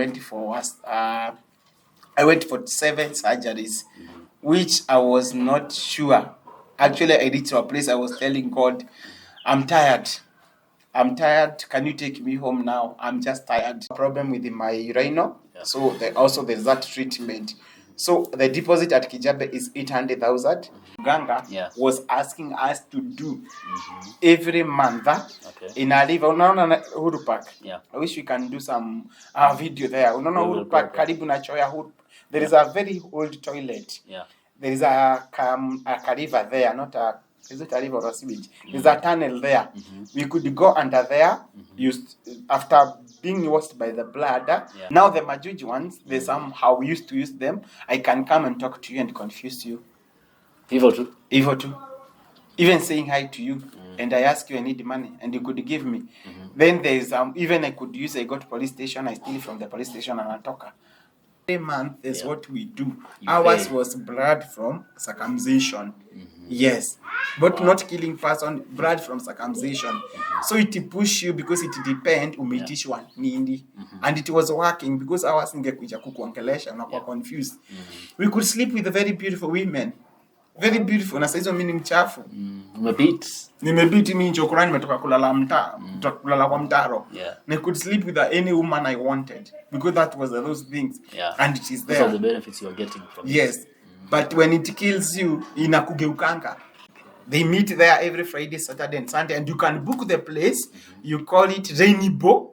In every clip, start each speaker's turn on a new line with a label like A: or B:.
A: went for 7 surgeries, which I was not sure. Actually, I reached to a place I was telling God, I'm tired. Can you take me home now? I'm just tired. Problem with my rhino. Yeah. So there's that treatment. So the deposit at Kijabe is 800,000. Ganga was asking us to do every month in a river. Uhuru Park. Yeah. I wish we can do some video there. Uhuru Park, karibu na choya. There is a very old toilet. Yeah. There is a river there, not a. Is it a river or a sewage? There's a tunnel there. We could go under there. After being washed by the blood. Yeah. Now the Majuji ones, they somehow used to use them. I can come and talk to you and confuse you. Evil too. Even saying hi to you, and I ask you, I need money, and you could give me. Then there's even I could use. I go to police station. I steal from the police station and I talk. Every month is what we do. Ours was blood from circumcision. Yes, but not killing person, blood from circumcision. So it push you because it depend umeitishwa nini, and it was working because ours ingekuja kukuongelesha na kwa confused. We could sleep with very beautiful women. Very beautiful. Na saizo mimi ni mchafu. Nimebeat mimi nchokora nimetoka kulala kwa mtaro. I could sleep with any woman I wanted because that was those things. Yeah. And it is there. Those are the benefits you are getting from it. Yes. But when it kills you, inakugeukanga. They meet there every Friday, Saturday and Sunday, and you can book the place. You call it Rainbow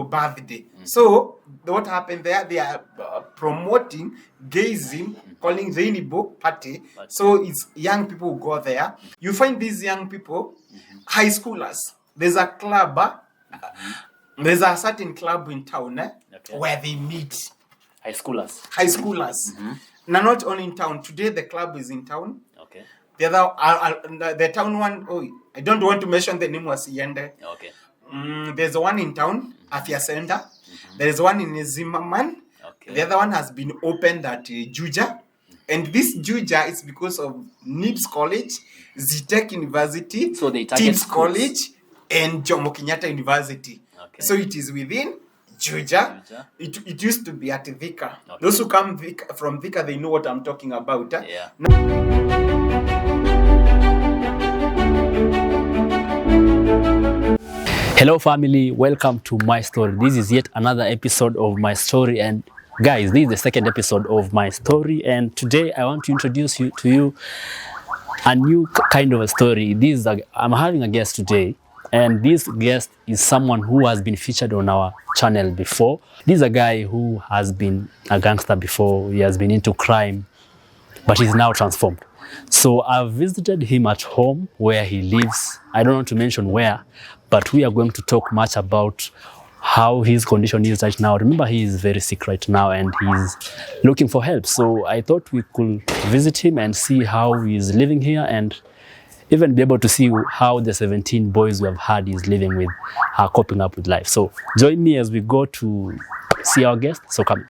A: birthday. So what happened there? They are promoting gayism, calling Rainbow party. So it's young people who go there. You find these young people, high schoolers. There's a club. There's a certain club in town where they meet. High schoolers. Now, not only in town. Today the club is in town. Okay. The other, the town one. Oh, I don't want to mention the name. Was Yende. Okay. There's one in town, Afia Center. There's one in Zimmerman. Okay. The other one has been opened at Juja. And this Juja is because of NIBS College, Zitek University, so Tibbs College, and Jomo Kenyatta University. Okay. So it is within Juja. It used to be at Thika. Okay. Those who come from Thika, they know what I'm talking about. Yeah.
B: Hello family, welcome to my story. This is yet another episode of my story, and guys, this is the second episode of my story, and today I want to introduce to you a new kind of a story. I'm having a guest today, and this guest is someone who has been featured on our channel before. This is a guy who has been a gangster before. He has been into crime, but he's now transformed. So I've visited him at home where he lives. I don't want to mention where, but we are going to talk much about how his condition is right now. Remember, he is very sick right now and he's looking for help. So I thought we could visit him and see how he's living here, and even be able to see how the 17 boys we have had he's living with are coping up with life. So join me as we go to see our guest. So come.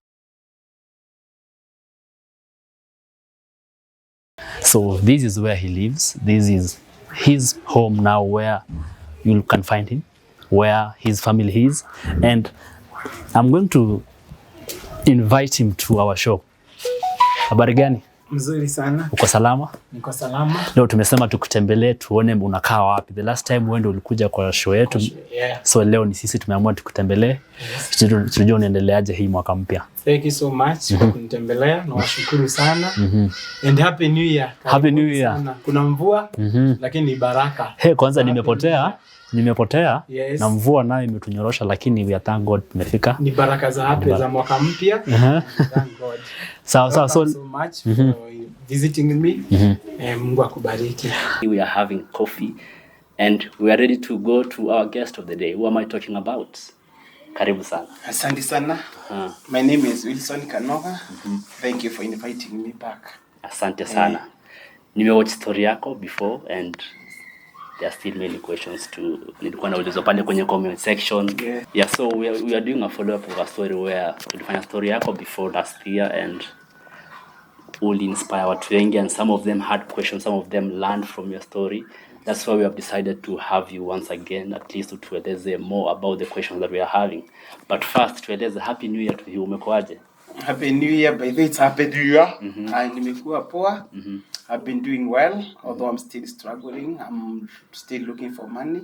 B: So this is where he lives. This is his home now, where you can find him, where his family is. And I'm going to invite him to our show. Habari gani?
A: Mzuri sana.
B: Uko salama?
A: Niko salama.
B: Leo tumesema tukutembelee tuone unakaa wapi. The last time wewe ndio ulikuja kwa show yetu. Yeah. So leo ni sisi tumeamua tukutembelee. Yes. Tujue unaendeleaje hii mwaka mpya.
A: Thank you so much kwa kunitembelea, na washukuru sana. And happy new year.
B: Happy new year.
A: Sana. Kuna mvua lakini ni baraka.
B: Kwanza nimepotea. Yes. Na mvua nayo imetunyorosha, lakini we thank God tumefika.
A: Ni baraka za hapo za mwaka mpya. Thank God.
B: So
A: much for visiting me. Mungu akubariki.
B: We are having coffee and we are ready to go to our guest of the day. Who am I talking about? Karibu sana.
A: Asante sana. My name is Wilson Kanoga. Thank you for inviting me back.
B: Asante sana. Nimewatch story yako before and there are still many questions to nilikuwa nauliza pale kwenye comment section. Yeah, so we are doing a follow up of a story where tulifanya story yako before last year and will inspire watu wengi, and some of them had questions, some of them learned from your story. That's why we have decided to have you once again, at least tueleze more about the questions that we are having. But first, tueleze Happy New Year to you. Umekuaje?
A: Happy New Year, by the way, it's Happy New Year. Nimekuwa poa. I've been doing well, although I'm still struggling. I'm still looking for money.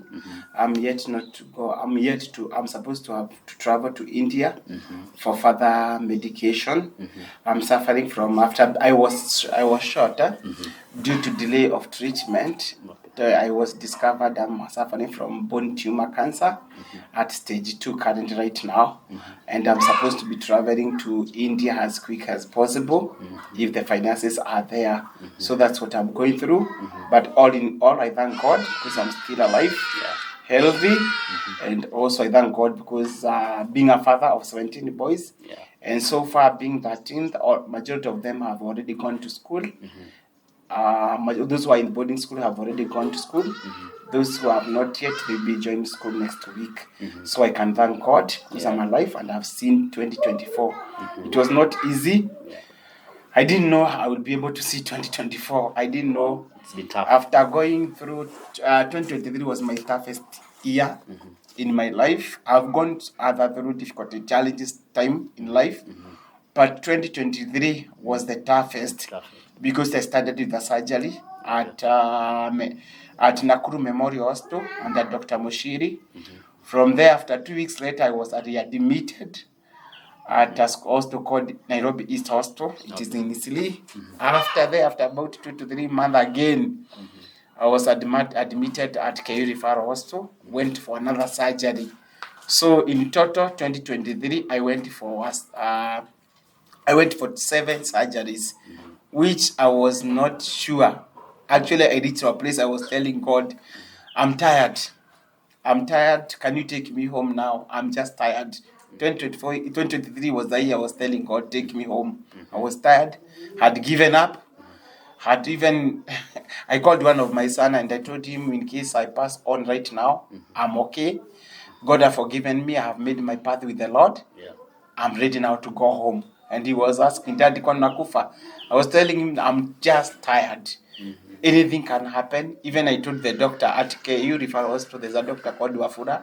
A: I'm supposed to travel to India for further medication. I'm suffering from after I was shot due to delay of treatment. I was discovered I'm suffering from bone tumor cancer at stage 2 currently right now. And I'm supposed to be traveling to India as quick as possible if the finances are there. So that's what I'm going through. But all in all, I thank God because I'm still alive, healthy. And also I thank God because being a father of 17 boys, and so far being 13th, majority of them have already gone to school. Those who are in boarding school have already gone to school. Those who have not yet, they'll be joining school next week. So I can thank God because I'm alive and I've seen 2024. It was not easy. I didn't know I would be able to see 2024. I didn't know.
B: It's been tough.
A: After going through, 2023 was my toughest year in my life. I've gone through difficult challenges time in life. But 2023 was the toughest because I started with the surgery at Nakuru Memorial Hospital under Dr. Moshiri. From there, after 2 weeks later, I was readmitted at a hospital called Nairobi East Hospital. It is in Isili. After there, after about 2 to 3 months again, I was admitted at KU Referral Hospital, went for another surgery. So in total, 2023, I went for 7 surgeries, which I was not sure. Actually, I reached a place I was telling God, I'm tired. Can you take me home now? I'm just tired. 2023 was the year I was telling God, take me home. I was tired, had given up, had even, I called one of my son and I told him, in case I pass on right now, I'm okay. God has forgiven me. I have made my path with the Lord. I'm ready now to go home. And he was asking, Daddy, kwa nakufa? I was telling him, I'm just tired. Anything can happen. Even I told the doctor at KU Referral Hospital, there's a doctor called Wafura,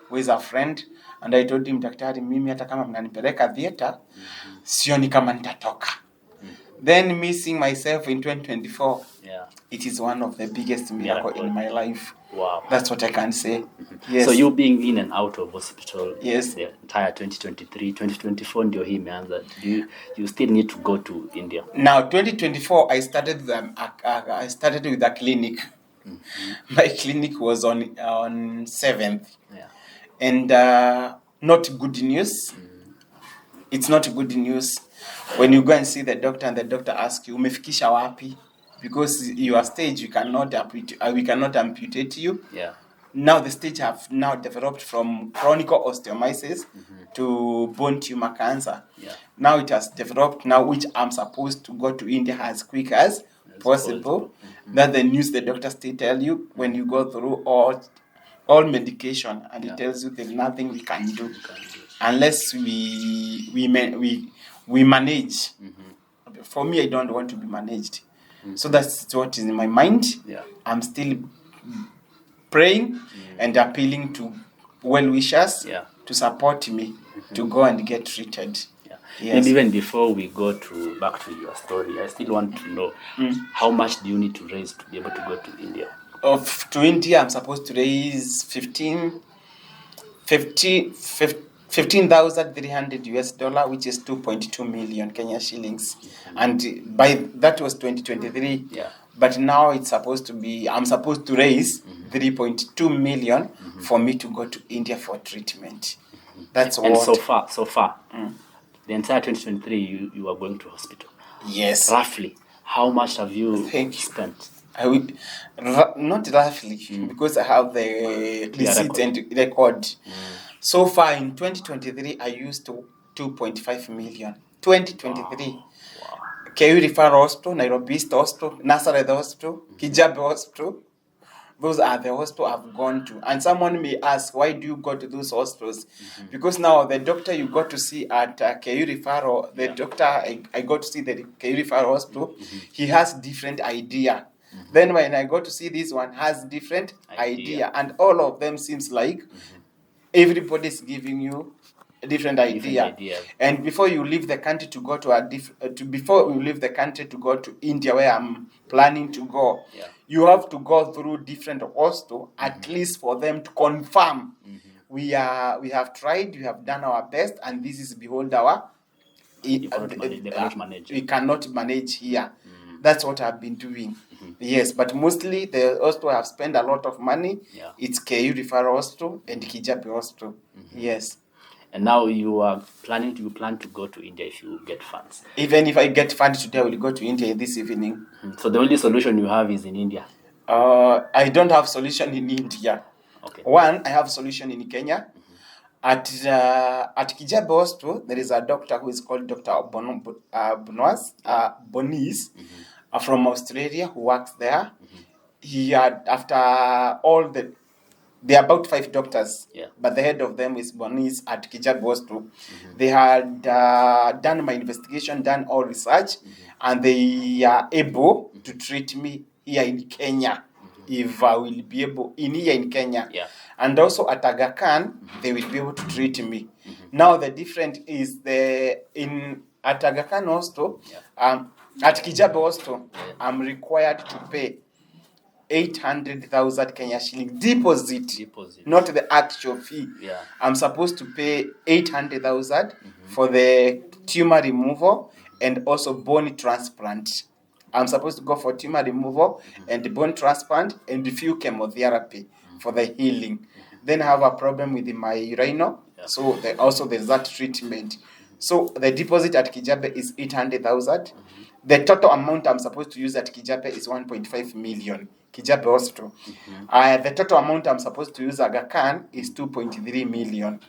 A: who is a friend. And I told him, Daktari, mimi hata kama mnanipeleka theater, sioni kama nitatoka. Then missing myself in 2024, it is one of the biggest miracle in my life.
B: Wow.
A: That's what I can say. Yes.
B: So you being in and out of hospital,
A: yes,
B: the entire 2023, 2024 ndio hii imeanza. You still need to go to India?
A: Now 2024 I started with a clinic. My clinic was on 7th. And not good news. It's not good news when you go and see the doctor and the doctor asks you, umefikisha wapi? Because your stage we cannot amputate you. Now the stage have now developed from chronic osteomyelitis to bone tumor cancer. Now it has developed now, which I'm supposed to go to India as quick as possible. That's the news the doctors still tell you when you go through all medication, and it tells you there's nothing we can do unless we manage. For me, I don't want to be managed. So that's what is in my mind. I'm still praying and appealing to well-wishers to support me to go and get treated.
B: And even before we go back to your story, I still want to know how much do you need to raise to be able to go to India?
A: To India, I'm supposed to raise 15,300 US dollar, which is 2.2 million Kenya shillings. And that was 2023. But now I'm supposed to raise 3.2 million for me to go to India for treatment. That's what.
B: And so far, the entire 2023, you are going to hospital.
A: Yes.
B: Roughly, how much have you spent?
A: Not roughly, because I have the receipt and record. So far in 2023, I used 2.5 million. 2023. Wow. KU Referral Hospital, Nairobi East Hospital, Nazareth Hospital, Kijabe Hospital. Those are the hospitals I've gone to. And someone may ask, why do you go to those hospitals? Because now the doctor you got to see at KU Referral, the doctor I got to see the KU Referral Hospital, he has different idea. Then when I go to see this one has different idea, and all of them seems like everybody's giving you a different idea. And before you leave the country to go to before you leave the country to go to India, where I'm planning to go, you have to go through different hospitals at least for them to confirm we have tried, we have done our best, and this is behold our
B: They cannot manage.
A: We cannot manage here. That's what I've been doing. Yes, but mostly the hospital have spent a lot of money. It's KU Referral Hospital and Kijabe Hospital. Yes.
B: And now you plan to go to India if you get funds.
A: Even if I get funds today, I will go to India this evening.
B: So the only solution you have is in India?
A: I don't have solution in India.
B: Okay.
A: One, I have solution in Kenya. At Kijabe Hospital, there is a doctor who is called Dr. Bonis from Australia who works there. He had, after all there are about 5 doctors, but the head of them is Bonis at Kijabe Hospital. They had done my investigation, done all research, and they are able to treat me here in Kenya. If I will be able here in Kenya, and also at Aga Khan, they will be able to treat me. Now the difference is at Aga Khan Hospital, at Kijabe Hospital, I'm required to pay 800,000 Kenya shilling deposit, not the actual fee. I'm supposed to pay 800,000 for the tumor removal and also bone transplant. I'm supposed to go for tumor removal and bone transplant and a few chemotherapy for the healing. Then I have a problem with my rhino, so there's that treatment. So the deposit at Kijabe is 800,000. The total amount I'm supposed to use at Kijabe is 1.5 million. Kijabe Hospital. The total amount I'm supposed to use at Aga Khan is 2.3 million.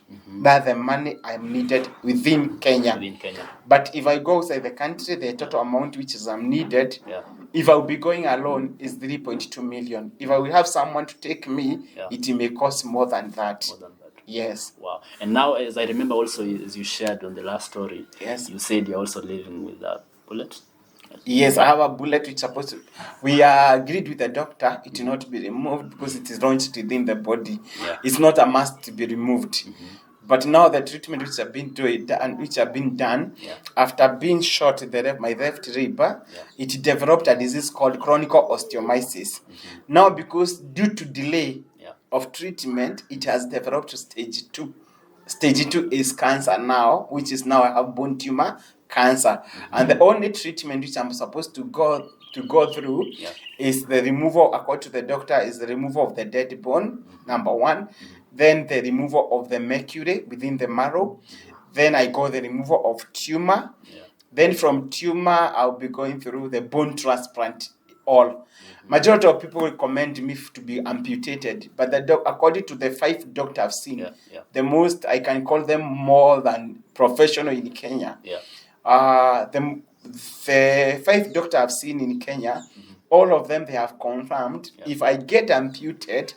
A: That's the money I'm needed within Kenya. But if I go outside the country, the total amount which is needed, if I'll be going alone, is 3.2 million. If I will have someone to take me, it may cost more than that. Yes.
B: Wow. And now, as I remember also, as you shared on the last story, you said you're also living with a bullet.
A: Yes, I have a bullet which supposed to. We agreed with the doctor it will not be removed because it is launched within the body. It's not a must to be removed. But now the treatment which have been done, after being shot my left rib, it developed a disease called chronic osteomyelitis. Now, because due to delay of treatment, it has developed to stage 2. Stage 2 is cancer now, which is now I have bone tumor cancer, and the only treatment which I'm supposed to go through is the removal, according to the doctor, is the removal of the dead bone, number 1, then the removal of the mercury within the marrow, then I go the removal of tumor, then from tumor I'll be going through the bone transplant. Majority of people recommend me to be amputated, but according to the 5 doctors I've seen, the most I can call them more than professional in Kenya. The 5 doctors I've seen in Kenya, all of them, they have confirmed if I get amputated,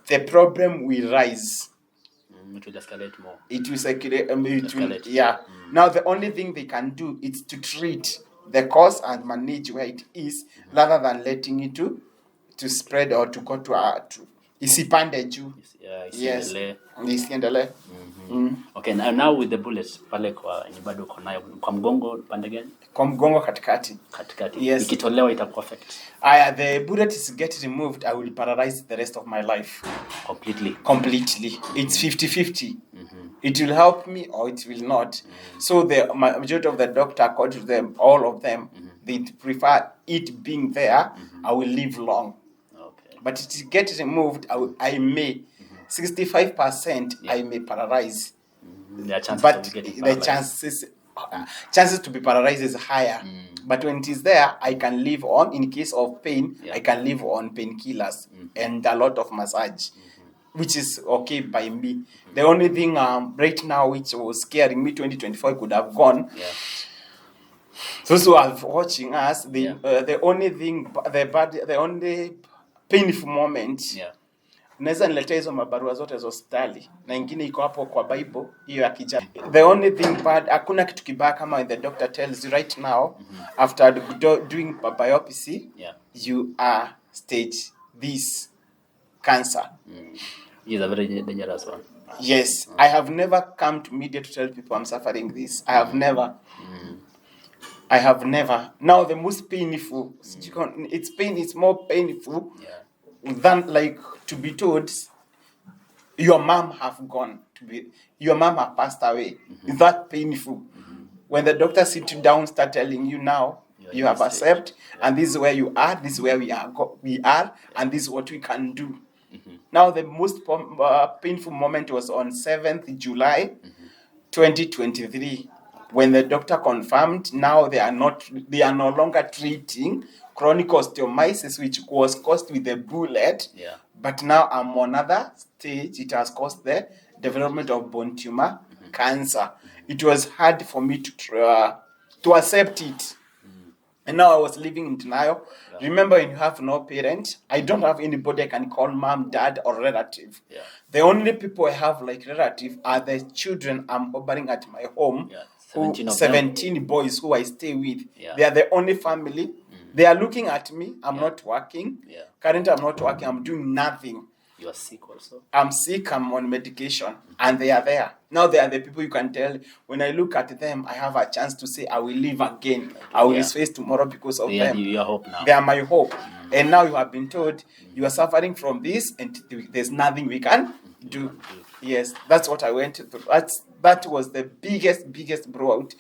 A: the problem will rise.
B: It will escalate more.
A: It will escalate. Now the only thing they can do is to treat the cause and manage where it is, rather than letting it to spread or to go to isipande juu. Yes. Isiendelee.
B: Okay, now with the bullets pale kwa bado uko nayo kwa mgongo pande gani?
A: Kwa mgongo katikati. Yes.
B: Ikitolewa itakuwa affect.
A: The bullet is get removed, I will paralyze the rest of my life. Completely. It's 50-50. It will help me or it will not. So the majority of the doctor, according to them, all of them, they prefer it being there. I will live long. But it gets removed, I may 65%. I may paralyze. But the chances to be paralyzed is higher. But when it is there, I can live on. In case of pain, I can live on painkillers and a lot of massage, which is okay by me. The only thing right now which was scaring me, 2024 could have gone. Those who are watching us, the only painful moment, naweza niletea hizo mabarua zote za hospitali na ingine iko hapo kwa Bible hiyo ya Kijabe. The only thing bad, hakuna kitu kibaya kama when the doctor tells you right now, after doing biopsy, you are stage this cancer.
B: It's a very dangerous one.
A: Yes, I have never come to media to tell people I'm suffering this. I have never. I have never. Now the most painful, it's more painful than like to be told your mom have gone your mom have passed away. Is that painful? When the doctor sit you down, start telling you now you have accepted, and this is where you are, this is where we are, and this is what we can do. Now the most painful moment was on 7th July 2023, when the doctor confirmed now they are no longer treating chronic osteomyelitis, which was caused with a bullet. But now I'm on another stage. It has caused the development of bone tumor cancer. It was hard for me to accept it. And now I was living in denial. Remember, when you have no parent, I don't have anybody I can call mom, dad, or relative. The only people I have like relative are the children I'm harboring at my home. 17 boys who I stay with. They are the only family. They are looking at me. I'm not working. Currently, I'm not working. I'm doing nothing.
B: You are sick also?
A: I'm sick. I'm on medication. And they are there. Now they are the people you can tell. When I look at them, I have a chance to say, I will live again. I will face tomorrow because of them.
B: Your hope now.
A: They are my hope. And now you have been told you are suffering from this and there's nothing we can do. Yes, that's what I went through. That was the biggest blowout,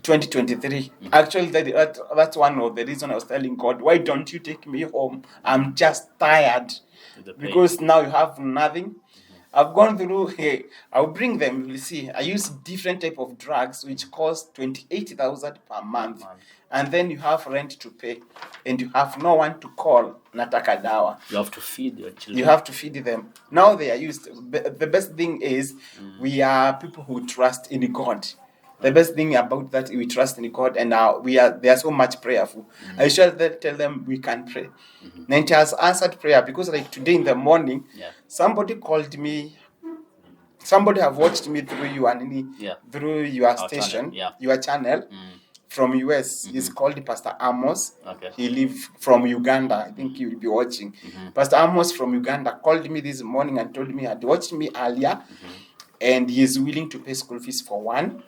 A: 2023. Actually, that's one of the reasons I was telling God, why don't you take me home? I'm just tired. Because now you have nothing. I've gone through, I'll bring them, you'll see. I use different type of drugs which cost 28,000 per month. And then you have rent to pay. And you have no one to call, nataka dawa.
B: You have to feed your children.
A: You have to feed them. Now they are used. The best thing is we are people who trust in God. The best thing about that, we trust in God, and they are so much prayerful. I usually tell them we can pray. And it has answered prayer, because like today in the morning, somebody called me. Somebody have watched me through through your station, your channel, from US. He's called Pastor Amos. He lives from Uganda. I think he will be watching. Pastor Amos from Uganda called me this morning and told me he had watched me earlier, and he is willing to pay school fees for one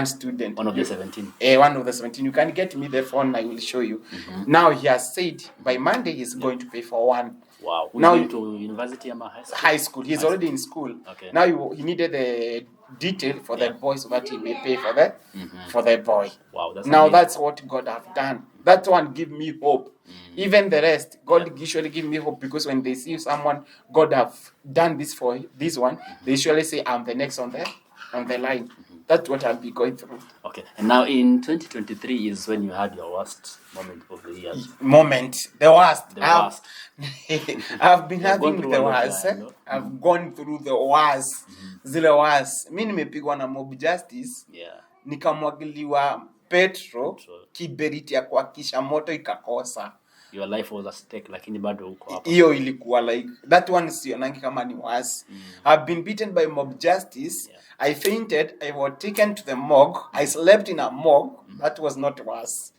A: student.
B: One of the 17.
A: One of the 17. You can get me the phone, I will show you. Now he has said by Monday he's going to pay for one.
B: Wow.
A: Now
B: going to university or high school?
A: High school. He's already in school. Now he needed the detail for the boy so that he may pay for the boy.
B: Wow.
A: That's what God have done. That one give me hope. Even the rest, God usually give me hope, because when they see someone, God have done this for this one, they usually say, I'm the next on the line. That's what I'll be going through.
B: Okay. And now in 2023 is when you had your worst moment of the year.
A: The worst. I've been having the worst. I've gone through the worst. Zile worst. Mimi nimepigwa na mob justice. Nikamwagiliwa petro, kiberiti ya kuhakisha moto ikakosa.
B: Your life was at stake, lakini bado uko hapa.
A: Hiyo ilikuwa like that one, sionangi kama ni worse. I've been beaten by mob justice. I fainted. I was taken to the morgue. I slept in a morgue. That was not worse.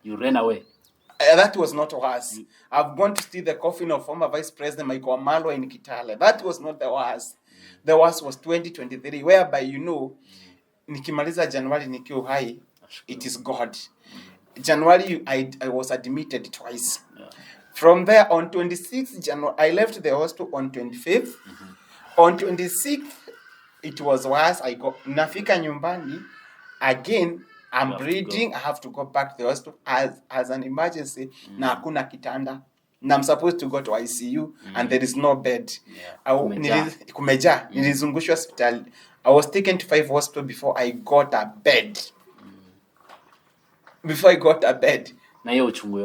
B: You ran away.
A: That was not worse. I've gone to steal the coffin of former Vice President Michael Malwa in Kitale. That was not the worst. The worst was 2023, whereby nikimaliza January nikiwa uhai, it is God. January, I was admitted twice. From there, on 26th January, I left the hospital on 25th. On 26th, it was worse. Nafika nyumbani, again, I'm bleeding. I have to go back to the hospital as an emergency. Na hakuna kitanda. Na I'm supposed to go to ICU, and there is no bed. Kumeja. Nilizungushwa hospital. I was taken to 5 hospitals before I got a bed. Na hiyo uchungu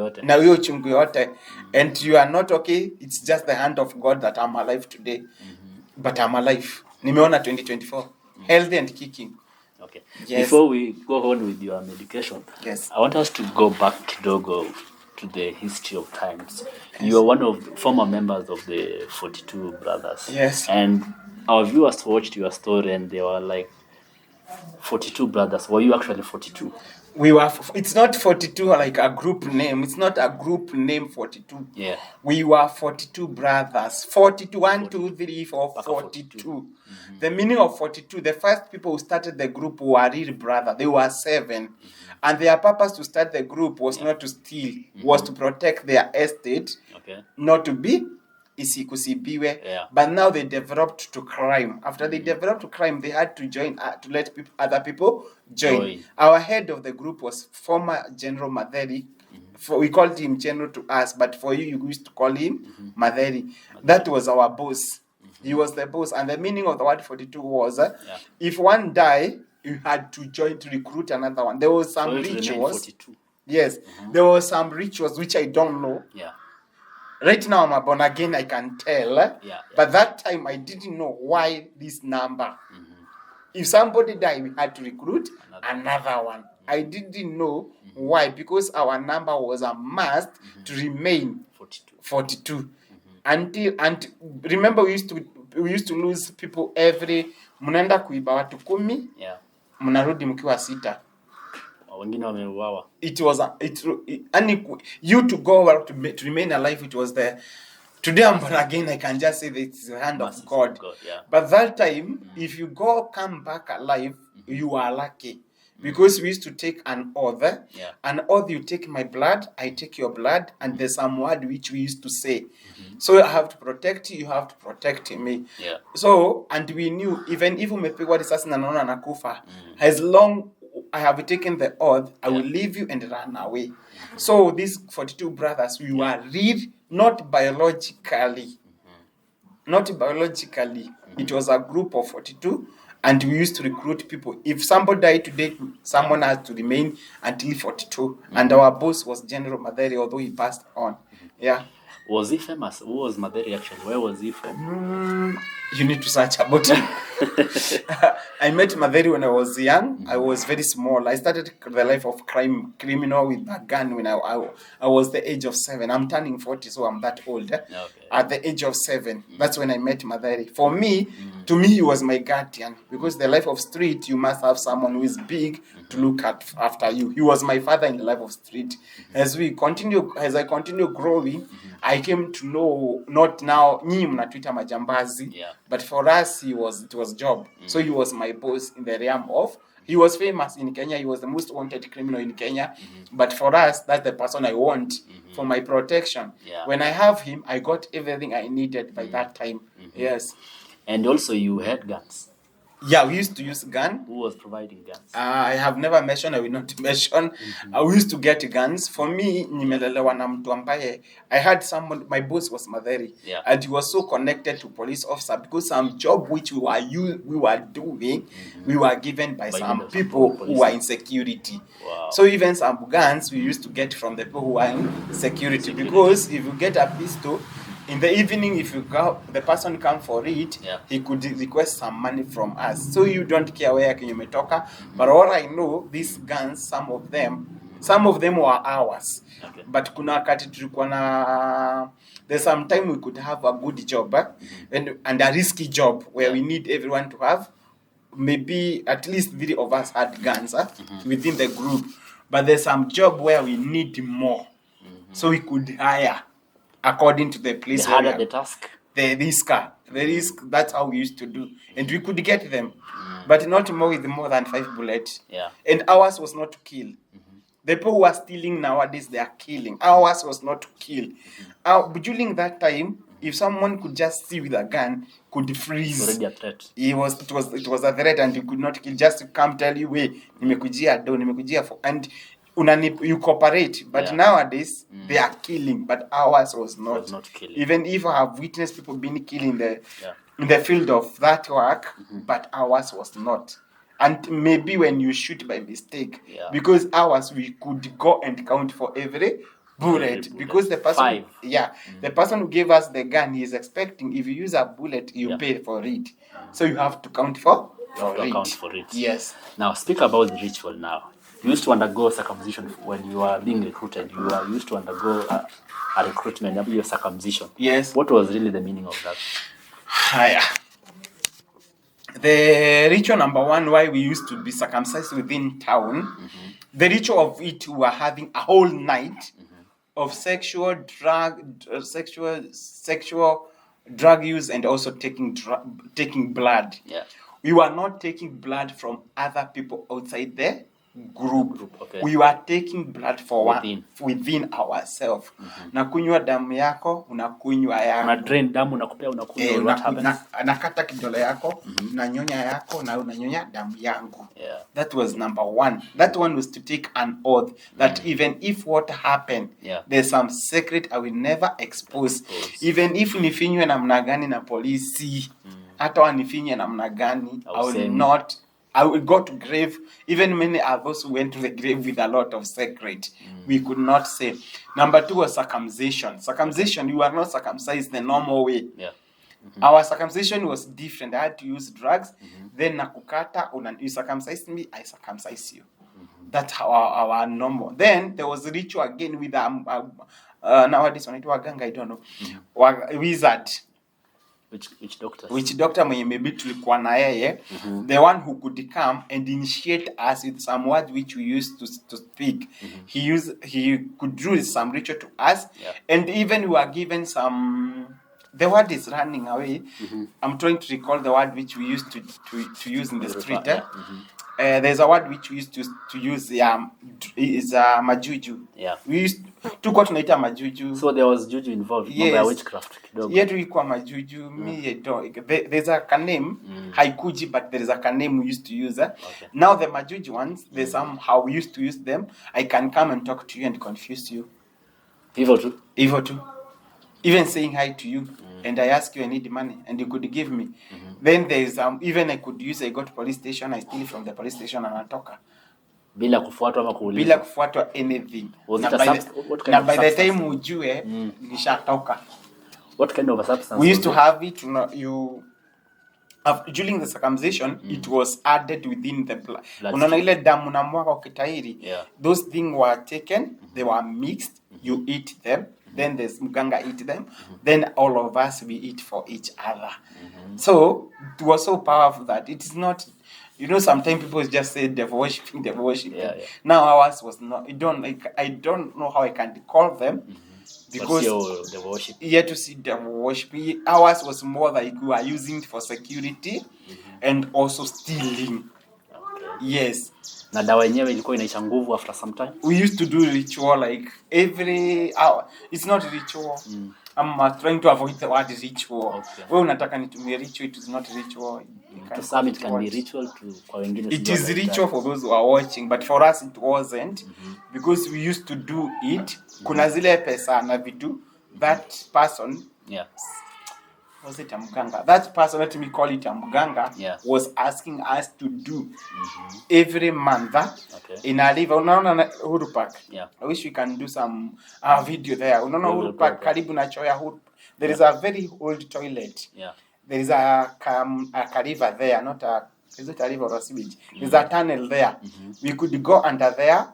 A: yote. And you are not okay. It's just the hand of God that I'm alive today. But I'm alive. Nimeona 2024. Healthy and kicking.
B: Okay. Yes. Before we go on with your medication, I want us to go back kidogo to the history of times. You are one of the former members of the 42 brothers.
A: Yes.
B: And our viewers watched your story and they were like, 42 brothers. Were you actually 42?
A: We were. It's not 42 like a group name. It's not a group name 42.
B: Yeah.
A: We were 42 brothers. 42. 1, 2, 3, 4,
B: Baka
A: 42. The meaning of 42. The first people who started the group were real brother. They were 7. And their purpose to start the group was not to steal. Was to protect their estate.
B: Okay.
A: Not to be isikusibiwe.
B: Yeah.
A: But now they developed to crime. After they developed to crime, they had to join to let other people join. Our head of the group was former General Matheri. We called him General to us, but for you used to call him Matheri. That was our boss. He was the boss. And the meaning of the word 42 was if one died, you had to join to recruit another one. There was some rituals.
B: 42.
A: Yes. There were some rituals which I don't know.
B: Yeah.
A: Right now I'm a born again, I can tell. But that time I didn't know why this number. If somebody died, we had to recruit another one. I didn't know why, because our number was a must to remain 42. Until remember we used to lose people every mnaenda kuiba watu 10.
B: Yeah.
A: Mnarudi mkiwa 6.
B: Wengine wameuawa.
A: It was you to go to remain alive. It was the today I'm born again. I can just say that it's the hand of God.
B: Yeah.
A: But that time, if you come back alive, you are lucky. Because we used to take an oath. An oath, you take my blood, I take your blood, and there's some word which we used to say. So I have to protect you, you have to protect me.
B: Yeah.
A: So, and we knew, even if umepigwa risasi na naona nakufa, as long I have taken the oath, I will leave you and run away. So these 42 brothers, we were real, not biologically. Not biologically. It was a group of 42. And we used to recruit people. If somebody died today, someone has to remain until 42. And our boss was General Matheri, although he passed on. Yeah.
B: Was he famous? Who was Matheri actually? Where was he from?
A: You need to search about him. I met Matheri when I was young. I was very small. I started the life of criminal with a gun when I was the age of 7. I'm turning 40, so I'm that old. Okay. At the age of 7, that's when I met Matheri. For me, to me, he was my guardian. Because the life of street, you must have someone who is big to look after you. He was my father in the life of street. As I continue growing, I came to know, not now, nyinyi mnatuita majambazi, but for us, it was job. So he was my boss in the realm of, he was famous in Kenya, he was the most wanted criminal in Kenya, but for us, that's the person I want for my protection. When I have him, I got everything I needed by that time. Yes.
B: And also you had guns.
A: Yeah, we used to use gun.
B: Who was providing guns?
A: I have never mentioned, I will not mention. We used to get guns. For me, nimelelewa na mtu ambaye, I had someone, my boss was Matheri. And he was so connected to police officer because some job which we were doing, we were given by some people who were in security.
B: Wow.
A: So even some guns we used to get from the people who were in security. Because if you get a pistol, in the evening, if the person come for it, he could request some money from us. So you don't care where you may talk. But all I know, these guns, some of them were ours.
B: Okay.
A: But kuna wakati tulikuwa na, there's some time we could have a good job and a risky job where we need everyone to have. Maybe at least 3 of us had guns within the group. But there's some job where we need more. So we could hire. According to the place,
B: the harder the task,
A: the risk, that's how we used to do, and we could get them, but not more with more than 5 bullets. And ours was not to kill. The people who are stealing nowadays, they are killing. Ours was not to kill. During that time, if someone could just see with a gun, could freeze.
B: Already a threat.
A: It was a threat, and you could not kill. Just to come tell you, "Hey, nimekujia for," and you cooperate, but nowadays they are killing, but ours was not
B: killing.
A: Even if I have witnessed people being killed in the field of that work, but ours was not. And maybe when you shoot by mistake, because ours we could go and count for every bullet, because the person, the person who gave us the gun, he is expecting if you use a bullet, you pay for it, so you have to count for it. Yes.
B: Now speak about the ritual now. You used to undergo circumcision when you were being recruited. You used to undergo a recruitment, your circumcision.
A: Yes.
B: What was really the meaning of that?
A: The ritual number one, why we used to be circumcised within town, the ritual of it, we were having a whole night of sexual drug use and also taking blood.
B: Yeah.
A: We were not taking blood from other people outside the group.
B: Okay.
A: We were taking blood for
B: Within
A: ourselves. Nakunywa damu yako, unakunywa yako.
B: Una drain damu unakunywa, what happens?
A: Nakata kidole yako, unanyonya yako na unanyonya damu yangu.
B: Yeah.
A: That was number one. That one was to take an oath that even if what happened, there's some secret I will never expose. Even if nifinywe namna gani na polisi, hata wanifinye namna gani, I will go to grave. Even many of us went to the grave with a lot of secret. We could not say. Number two was circumcision. Circumcision, you are not circumcised the normal way.
B: Yeah.
A: Our circumcision was different. I had to use drugs. Then nakukata, you circumcised me, I circumcise you. That's how our normal. Then there was a ritual again with nowadays when it was gang, I don't know. Wizard.
B: Which doctor?
A: Which doctor mwenye maybe tulikuwa na yeye, the one who could come and initiate us with some word which we used to speak. He could do some ritual to us, and even we were given some. The word is running away. I'm trying to recall the word which we used to use in the street. There's a word which we used to use. Is majuju.
B: Yeah.
A: We used to go to naita majuju.
B: So there was juju involved.
A: Yes.
B: Witchcraft.
A: Yet we call majuju. There's a name haikuji, but there is a name we used to use.
B: Okay.
A: Now the majuju ones, there's somehow we used to use them. I can come and talk to you and confuse you.
B: Evil too.
A: Even saying hi to you, and I ask you, I need money, and you could give me. Then there's even I go to police station, I steal from the police station and anatoka.
B: Bila kufuatwa ama kuulizwa.
A: Bila kufuatwa anything. Na by the time ujue, nishatoka.
B: What kind of a substance?
A: We used to have it, during the circumcision, it was added within the blood. Unaona ile damu na mwaka ukitairi. Those things were taken, they were mixed, you eat them. Then there's mganga eat them. Then all of us, we eat for each other. So it was so powerful that it is not, sometimes people just say devil worshipping.
B: Yeah.
A: Now ours was not. I don't know how I can call them. Because
B: devil worship.
A: Yeah, to see devil worship. Ours was more like we are using it for security and also stealing.
B: Okay.
A: Yes.
B: Na dawa yenyewe ilikuwa inaisha nguvu after some time.
A: We used to do ritual like every hour. It's not ritual. I'm trying to avoid the word ritual.
B: Okay.
A: Wewe unataka nitumie ritual, it is not ritual.
B: To some it can be ritual, to kwa wengine
A: it is ritual for those who are watching, but for us it wasn't because we used to do it. Kuna zile pesa na vitu that person was it a mganga? That person, let me call it a mganga, was asking us to do every month in a river. Unaona Uhuru Park? I wish we can do some video there. Unaona Uhuru Park, karibu na choya Uhuru. There is a very old toilet. There is a river there, not a. Is it a river or a sewage? There's a tunnel there. We could go under there.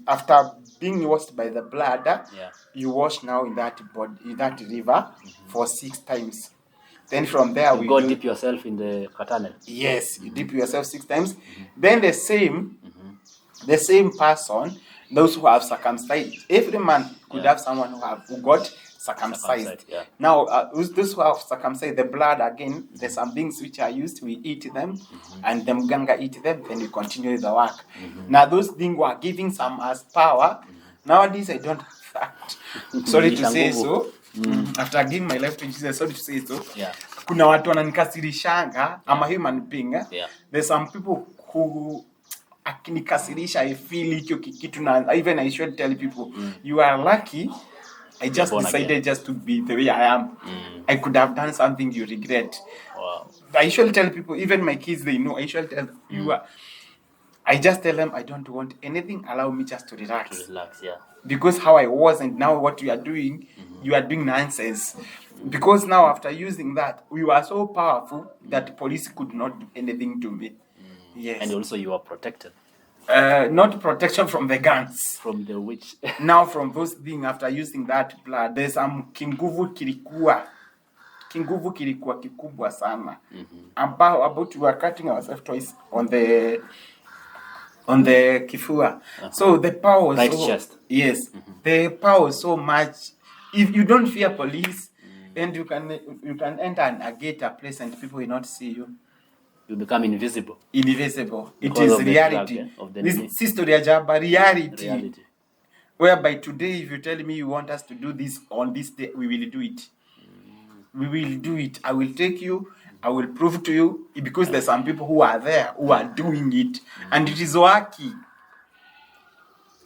A: After being washed by the blood, you wash now in that river for 6 times. Then from there
B: you go dip yourself in the tunnel.
A: Yes, you dip yourself 6 times. Then the same person, those who have circumcised, every man could have someone who got circumcised. Now, those who have circumcised, the blood again, there's some things which are used, we eat them, and the mganga eat them, then we continue the work. Now, those things were giving some as power. Nowadays, I don't have that. Sorry to say so. After giving my life to Jesus, sorry to say so. Kuna watu wananikasirishanga, I'm a human being. There's some people who akinikasirisha, I feel hicho kitu na even I should tell people, you are lucky. I just decided just to be the way I am. I could have done something you regret.
B: Wow.
A: I usually tell people, even my kids, they know. I usually tell you, I just tell them I don't want anything. Allow me just to relax. Because how I was and now what you are doing nonsense. Because now after using that, we were so powerful that police could not do anything to me. Yes.
B: And also you are protected.
A: Not protection from the guns.
B: From the witch.
A: Now from those things, after using that blood, there's some kinguvu kilikuwa. kinguvu kilikuwa kikubwa sana. About we were cutting ourselves twice on the kifua. So the power was
B: right
A: so
B: chest.
A: Yes. The power was so much. If you don't fear police and you can enter a gate, a place, and people will not see you.
B: You become invisible.
A: Invisible.
B: Because
A: it is
B: of the
A: reality.
B: drug, of the
A: This is story ajaba reality.
B: Reality.
A: Whereby today, if you tell me you want us to do this on this day, we will do it. We will do it. I will take you. I will prove to you, because there's some people who are there who are doing it, and it is working.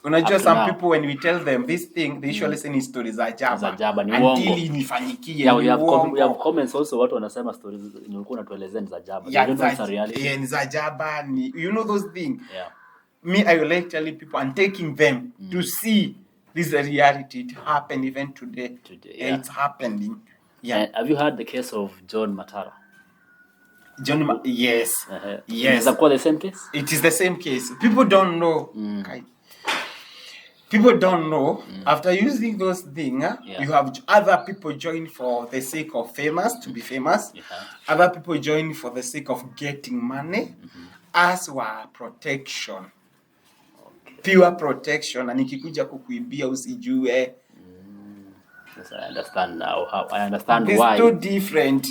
A: Unajua, some people when we tell them this thing, they usually say ni stories za ajaba until inifanyikie.
B: Yeah, we have comments also, watu wanasema stories ni ulikuwa unatuelezea ni za ajaba.
A: Yeah,
B: you don't know it's a reality.
A: Yeah, ni za ajaba, you know those things.
B: Yeah.
A: Me, I will like telling people and taking them to see this is a reality. It happened even today.
B: Yeah.
A: It's happening. Yeah.
B: And have you heard the case of John Matheri?
A: Yes. Yes.
B: Is that the same case?
A: It is the same case. People don't know. People don't know. After using those things, you have other people join for the sake of to be famous. Other people join for the sake of getting money, as were protection. Pure protection. And nikikuja kukuibia usijue.
B: Yes, I understand now. I understand
A: it's
B: why.
A: It's too different.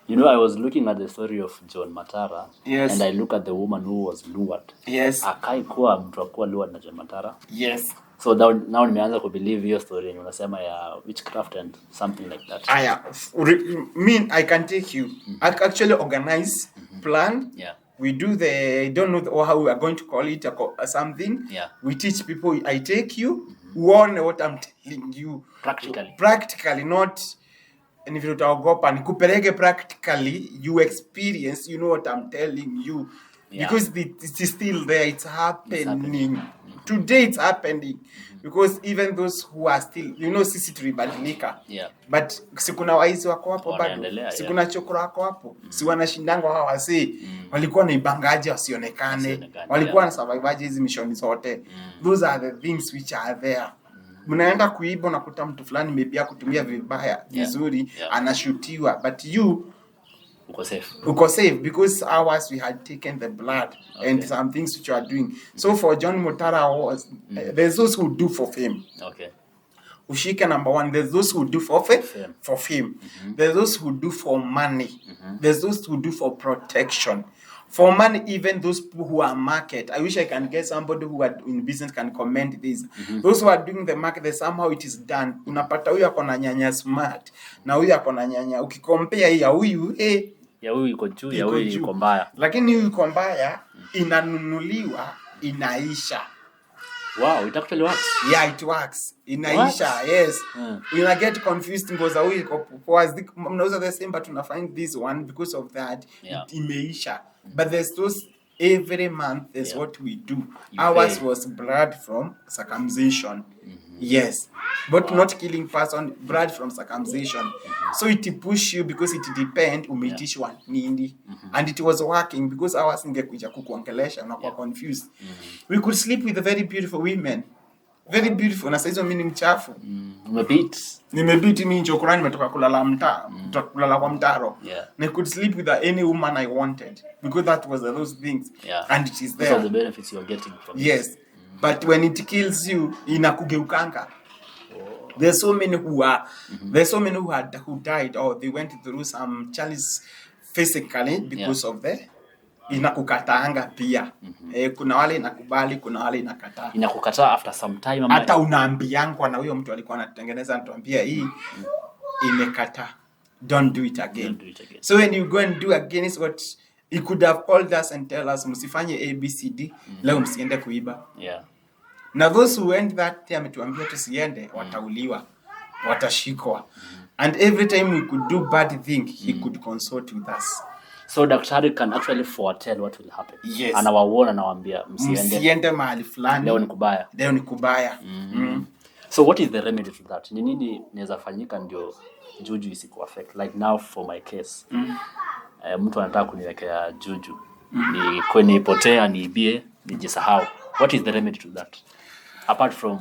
B: You know, I was looking at the story of John Matheri.
A: Yes.
B: And I look at the woman who was lured.
A: Yes.
B: Akai kuwa mtu akuwa lured na John Matheri.
A: Yes.
B: So now nimeanza kubelieve your story and unasema ya witchcraft and something like that.
A: I can take you. I actually organize, plan.
B: Yeah.
A: We do don't know how we are going to call it something.
B: Yeah.
A: We teach people. I take you. Warn what I'm telling you. Practically, not. And if you utaogopa nikupeleke practically, you experience, you know what I'm telling you. Yeah. Because it is still there, it's happening. Today it's happening. Because even those who are still, sisi tulibadilika.
B: Yeah.
A: But sikuna waizi wako hapo bado. Sikuna chokora wako hapo. Si wanashindanga hao wasi. Walikuwa na ibangaje wasionekane. Walikuwa na survivaje hizi mission zote. Those are the things which are there. Mnaenda kuiba na kuta mtu fulani maybe kutumia vibaya vizuri anashutiwa, but you uko safe because ours we had taken the blood and some things which you are doing. So for John Matheri was there's those who do for fame. Ushika number one, there's those who do for fame. There's those who do for money. There's those who do for protection. For money, even those people who are market. I wish I can get somebody who are in business can comment this. Those who are doing the market, they somehow it is done. Unapata huyu akona nyanya smart na huyu akona nyanya. Ukikompare ya huyu
B: ya huyu iko juu, ya huyu iko mbaya.
A: Lakini huyu iko mbaya inanunuliwa, inaisha.
B: Wow, it actually works.
A: Yeah, it works. Inaisha, yes. We get confused because huyu iko poa. Mnauza the same but una find this one because of that imeisha. But there's those every month there's what we do. Ours was blood from circumcision. Yes. But not killing person, blood from circumcision. So it push you because it depend umetishwa nini. And it was working because ours ingekuja kukuongelesha na kwa confused. We could sleep with very beautiful women. Very beautiful. Na saizo mimi ni mchafu. Nimebeat mimi nchokora nimetoka kulala kwa mtaro. And I could sleep with any woman I wanted because that was those things. And it is there.
B: Those are the benefits you are getting from
A: this. But when it kills you, inakugeukanga. There's so many who are who died or they went through some challenges physically because of the inakukataanga pia. Kuna wale inakubali, kuna wale inakataa.
B: Inakukataa after some time.
A: Hata unaambiangwa na huyo mtu alikuwa anatengeneza anatuambia hii imekataa. Don't do it again. So when you go and do again is what he could have called us and tell us msifanye ABCD leo msiende kuiba. Now those who went that time ametuambia tusiende watauliwa, watashikwa. And every time we could do bad thing he could consult with us.
B: So daktari can actually foretell what will happen.
A: Yes.
B: Anawaona anawaambia
A: msiende mahali fulani. Leo ni kubaya.
B: So what is the remedy to that? Ni nini inaweza fanyika ndio juju isiku affect? Like now for my case. Mtu anataka kuniwekea juju. Ni kwenye ipotea, niibie, nijisahau. What is the remedy to that? Apart from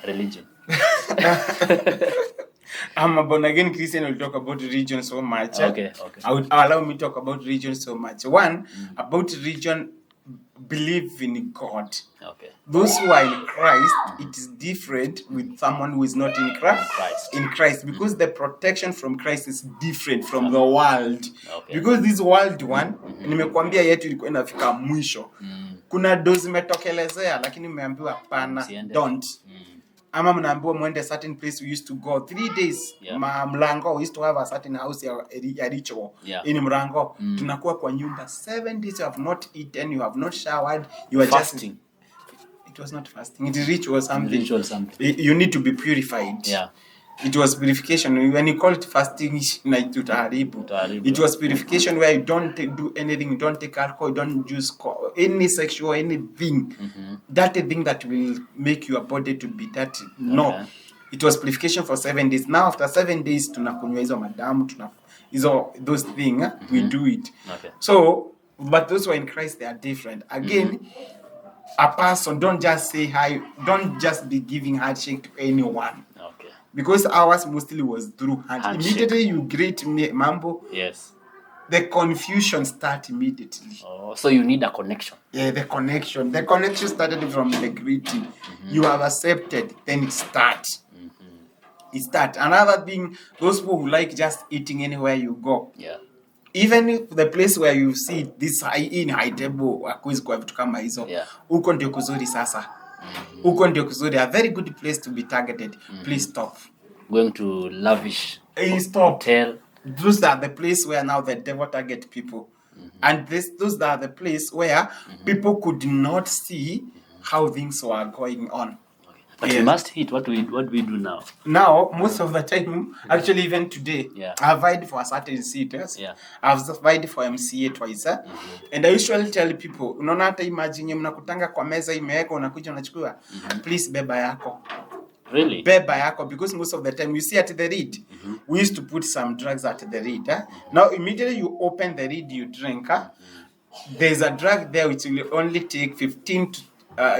B: religion.
A: I'm a born again Christian. Will talk about religion so much.
B: Okay.
A: I would allow me to talk about religion so much. One, about religion, believe in God.
B: Okay.
A: Those who are in Christ, it is different with someone who is not in Christ. In Christ, because the protection from Christ is different from the world.
B: Okay.
A: Because this world one, nimekuambia yetu ilikuwa inafika mwisho. Kuna dozi metokelezea, lakini umeambiwa pana, don't. Ama mnaambiwa mwende certain place we used to go 3 days. Mlango, we used to have a certain house ya ritual. In Mlango, tunakuwa kwa nyumba 7 days, you have not eaten, you have not showered, you are
B: fasting.
A: Just... It was not fasting. It is ritual something. You need to be purified. It was purification. When you call it fasting, it was purification where you don't do anything, you don't take alcohol, you don't use any sexual, anything. That thing that will make your body to be dirty. No. It was purification for 7 days. Now after 7 days, tunakunywa hizo madamu, those things, we do it. So, but those who are in Christ, they are different. Again, a person, don't just say hi, don't just be giving handshake to anyone. Because ours mostly was through handshake. Immediately you greet me, mambo.
B: Yes.
A: The confusion starts immediately.
B: Oh, so you need a connection.
A: Yeah, the connection. The connection started from the greeting. You have accepted, then it starts. It starts. Another thing, those people who like just eating anywhere you go. Even if the place where you see this high table, uko ndio kuzuri sasa. Uko ndio kuzuri, a very good place to be targeted. Please stop.
B: Going to lavish
A: stop.
B: Hotel.
A: Those are the place where now the devil target people. And those are the place where people could not see how things were going on.
B: But we must hit what we do now.
A: Now, most of the time, actually even today, I've vied for a certain seat. I've vied for MCA twice. And I usually tell people, unaona hata imagine mnakutanga kwa meza imeweka unakuja unachukua, please beba yako.
B: Really?
A: Beba yako, because most of the time you see at the reed, we used to put some drugs at the reed. Now immediately you open the reed, you drink. There's a drug there which will only take 15 to,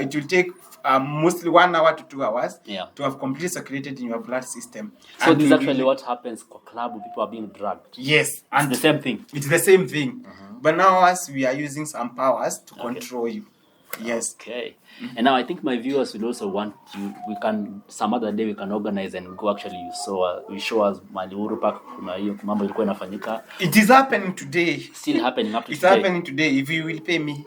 A: it will take mostly 1 hour to 2 hours to have completely circulated in your blood system.
B: So and this is actually what happens for club when people are being drugged.
A: Yes.
B: And the same thing.
A: It's the same thing. But now us, we are using some powers to control you. Yes.
B: Okay. And now I think my viewers will also want you. We can some other day we can organize and go. Actually, you show us Malihuru Park. Kuna hiyo mambo ilikuwa inafanyika.
A: It is happening today.
B: Still happening up to
A: it's
B: today.
A: It's happening today. If you will pay me,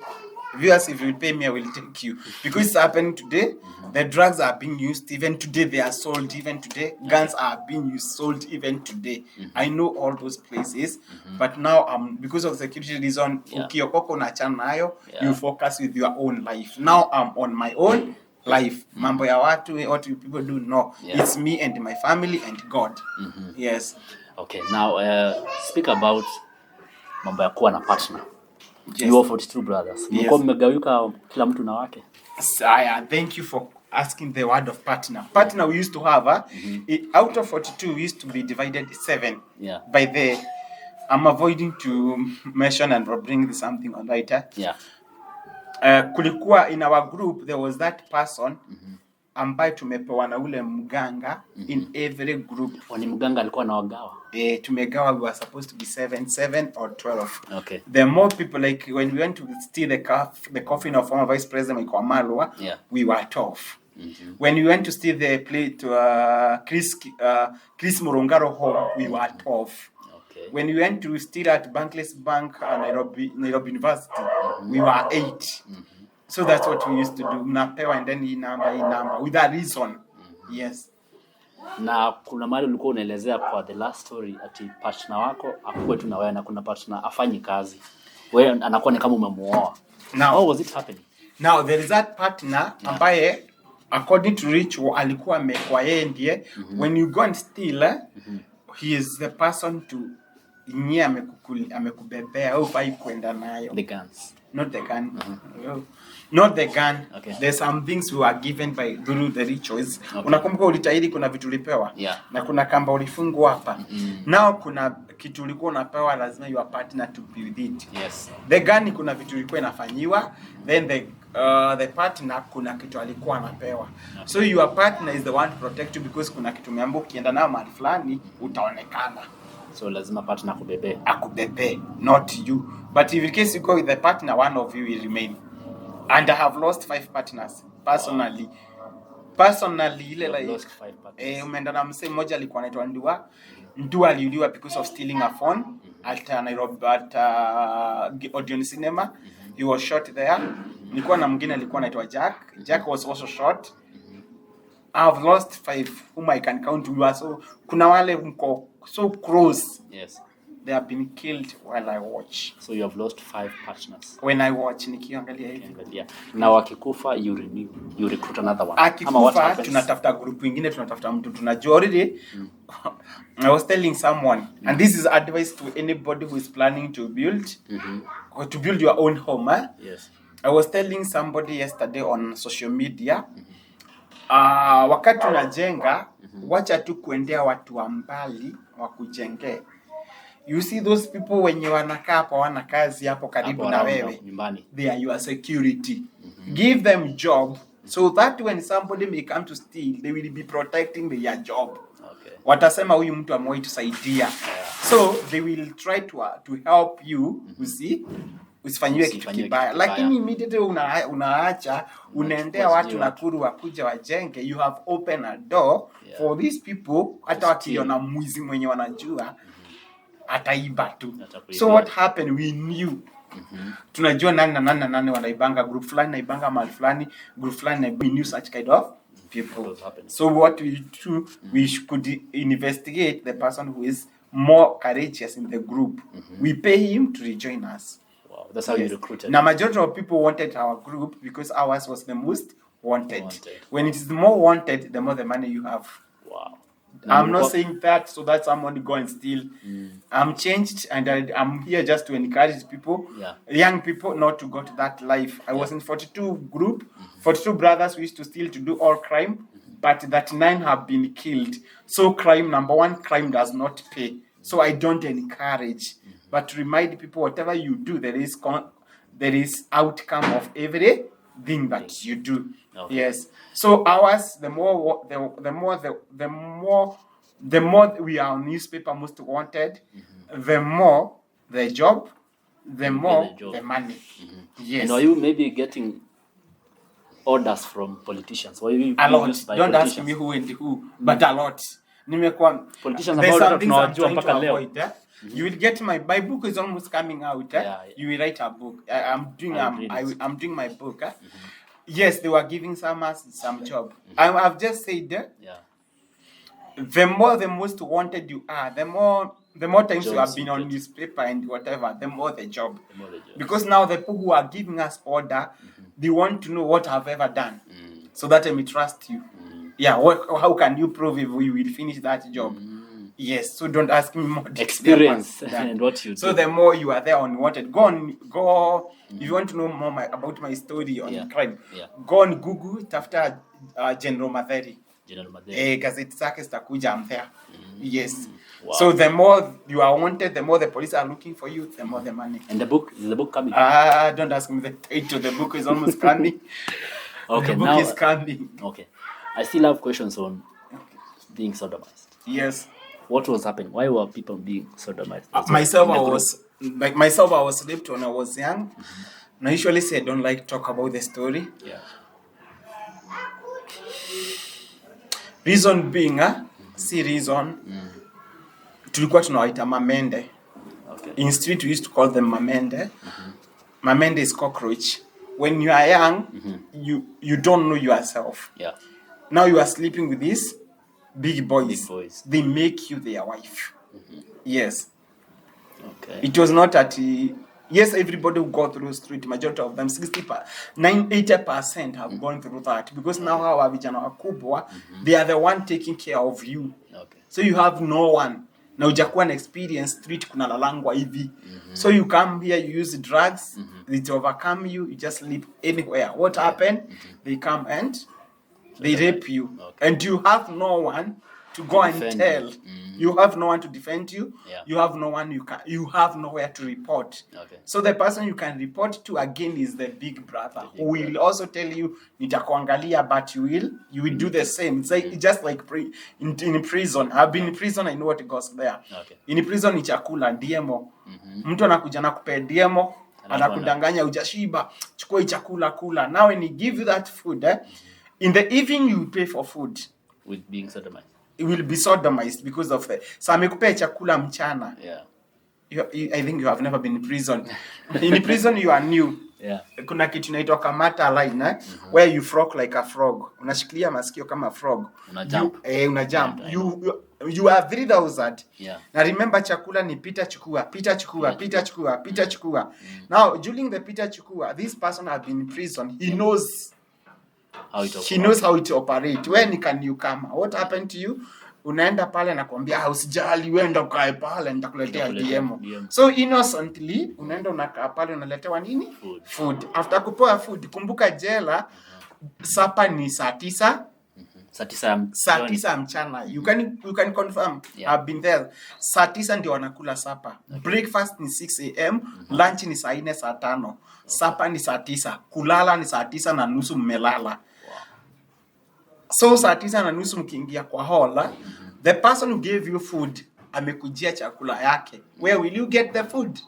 A: viewers, if you will pay me, I will take you, because it's happening today. The drugs are being used even today. They are sold even today. Guns are being used, sold even today. I know all those places, but now because of security reason, you focus with your own life. Now I'm on my own life. Mambo ya watu, what you people do? No, it's me and my family and God. Yes.
B: Okay. Now speak about mambo ya kuwa na partner. You are 42 brothers. Mko mmegawika kila mtu na wake.
A: Thank you for asking the word of partner. Partner we used to have out of 42 we used to be divided 7. By the I'm avoiding to mention and bring something on later. Kulikuwa in our group there was that person ambaye tumepewa na ule mganga in every group.
B: Wani mganga alikuwa na wagawa?
A: Tumegawa, we were supposed to be 7 or 12.
B: Okay.
A: The more people, like when we went to steal the coffin of former Vice President Malwa, we were 12. When we went to steal the plate to Chris Murungaro home, we were 12.
B: Okay.
A: When we went to steal at Bankless Bank and Nairobi University, we were 8. So that's what we used to do. Mnapewa and then hii number with a reason. Yes.
B: Na kuna mahali ulikuwa unaelezea kwa the last story ati partner wako akukwe tu na wewe na kuna partner afanyi kazi. Wewe anakuwa ni kama umemuoa. Now, how was it happening?
A: Now there is that partner ambaye according to ritual alikuwa amekuwa yeye ndiye when you go and steal he is the person to amekubebea au fai kwenda nayo.
B: The guns.
A: Not the gun. Not the gun.
B: Okay.
A: There's some things we were given by through the rituals. Unakumbuka ulitahidi kuna vitu ulipewa? Na kuna kamba ulifungwa hapa. Now kuna kitu ulikuwa unapewa lazima your partner to be with it.
B: Yes.
A: The gun kuna vitu ulikuwa inafanyiwa, then the partner kuna kitu alikuwa anapewa. So your partner is the one to protect you because kuna kitu umeambiwa ukienda nayo mahali fulani utaonekana.
B: So lazima partner
A: akubebe, not you. But if in case you go with the partner, one of you will remain. And I have lost 5 partners personally. Personally ile like umeenda na msee mmoja alikuwa anaitwa Ndua aliuliwa because of stealing a phone at Nairobi at Odeon Cinema. He was shot there. Nilikuwa na mwingine alikuwa anaitwa Jack was also shot. I've lost 5 whom I can count. So kuna wale mko so close.
B: Yes.
A: They have been killed while I watch.
B: So you have lost 5 partners.
A: When I watch nikiangalia hivi.
B: Na wakikufa you renew, you recruit another one.
A: Akikufa tunatafuta group nyingine, tunatafuta mtu tunajua already. I was telling someone and this is advice to anybody who is planning to build or to build your own home.
B: Yes.
A: I was telling somebody yesterday on social media wakati unajenga wacha tu kuendea watu wa mbali wakujengee. You see those people wenye wanakaa hapo wana kazi hapo karibu na wewe, they are your security. Give them job so that when somebody may come to steal, they will be protecting their job.
B: Okay.
A: Watasema huyu mtu amewai tusaidia. So they will try to help you, usifanywe kitu kibaya. Lakini immediately unaacha unaendea watu Nakuru wakuja wajenge, you have opened a door for these people. Hata wakiona mwizi mwenye wanajua ataiba tu. So what happened, we knew. Tunajua nani wanaibanga group fulani naibanga mahali fulani, group fulani, we knew such kind of people. So what we do, we could investigate the person who is more courageous in the group. We pay him to rejoin us.
B: Wow, that's how you recruited.
A: Now majority of people wanted our group because ours was the most wanted. When it is the more wanted, the more the money you have.
B: Wow.
A: I'm not saying that so that someone go and steal. I'm changed and I'm here just to encourage people, young people, not to go to that life. I was in 42 group, 42 brothers. We used to steal to do all crime, but that 9 have been killed. So crime, number 1, crime does not pay. So I don't encourage, but to remind people, whatever you do, there is outcome of everything that you do. Okay. Yes. So ours, the more we are on newspaper most wanted, the more the job, the more the money. Yes.
B: And are you maybe getting orders from politicians? Were you
A: a lot. Don't ask me who and who, but a lot.
B: Politicians about
A: avoid. You will get my book is almost coming out. You will write a book. I'm doing my book. Yes, they were giving some job. I've just said the most wanted you are, the more times you have been on newspaper and whatever, the more the job. Because now the people who are giving us order, they want to know what I've ever done, so that I may trust you. How can you prove if we will finish that job? Yes, so don't ask me more
B: experience and what you do.
A: So the more you are there on wanted, go. If you want to know more about my story on crime, go on Google after General Matheri. Gazette zake zitakuja, I'm there. Yes. Wow. So the more you are wanted, the more the police are looking for you, the more the money.
B: And the book, is the book coming?
A: Don't ask me the title. The book is almost coming.
B: Okay,
A: the book is coming.
B: Okay. I still have questions on being sodomized.
A: Yes.
B: What was happening? Why were people being sodomized?
A: Myself, I was raped when I was young. And I usually say I don't like talk about the story.
B: Yeah.
A: Reason being, see reason. Tulikuwa tunawaita mamende.
B: Okay.
A: In street we used to call them mamende. Mamende is cockroach. When you are young, you don't know yourself.
B: Yeah.
A: Now you are sleeping with these big boys. They make you their wife. Yes.
B: Okay.
A: It was not at yes, everybody who go through street, majority of them, 80% have gone through that, because now our vijana wakubwa, they are the one taking care of you.
B: Okay.
A: So you have no one. Na ujakuwa na experience street kuna lalangwa hivi. So you come here, you use drugs, it overcome you, you just sleep anywhere. What happened? They come and they rape you. Okay. And you have no one to go and
B: defend
A: tell. You have no one to defend you.
B: Yeah.
A: You have no one you have nowhere to report.
B: Okay.
A: So the person you can report to again is the big brother, who will also tell you nitakuangalia, but you will do the same. It's like just like in prison. I've been in prison, I know what goes there.
B: Okay.
A: In prison ni chakula diemo. Mtu anakuja na kupe diemo, anakudanganya ujashiba, chukua chakula kula. Now when he give you that food, in the evening you pay for food.
B: With being sodomized.
A: It will be sodomized because of the. So amekupea chakula mchana.
B: Yeah.
A: I think you have never been in prison. In prison you are new.
B: Yeah.
A: Kuna kitu inaitwa kamata line, where you frog like a frog. Unashikilia masikio kama frog.
B: Una jump.
A: Una jump. You are 3,000.
B: Yeah.
A: Na remember chakula ni pita chukua. Now during the pita chukua, this person has been in prison. He knows how it operates. When can you come? What happened to you? Unaenda pale na kuambia usijali, wenda ukae pale nitakuletea DM. So innocently unaenda unakaa pale unaletewa nini? Food. After kupewa food, kumbuka jela sapa ni saa 9. Saa 9 mchana. You can confirm. Yeah. I've been there. Saa 9 ndio wanakula sapa. Okay. Breakfast ni 6 am, lunch ni saa 4 saa 5. Sapa ni saa 9. Kulala ni saa 9:30 mmelala. So saa 9:30 mkiingia kwa hall, the person who gave you food amekujia chakula yake. Where will you get the food?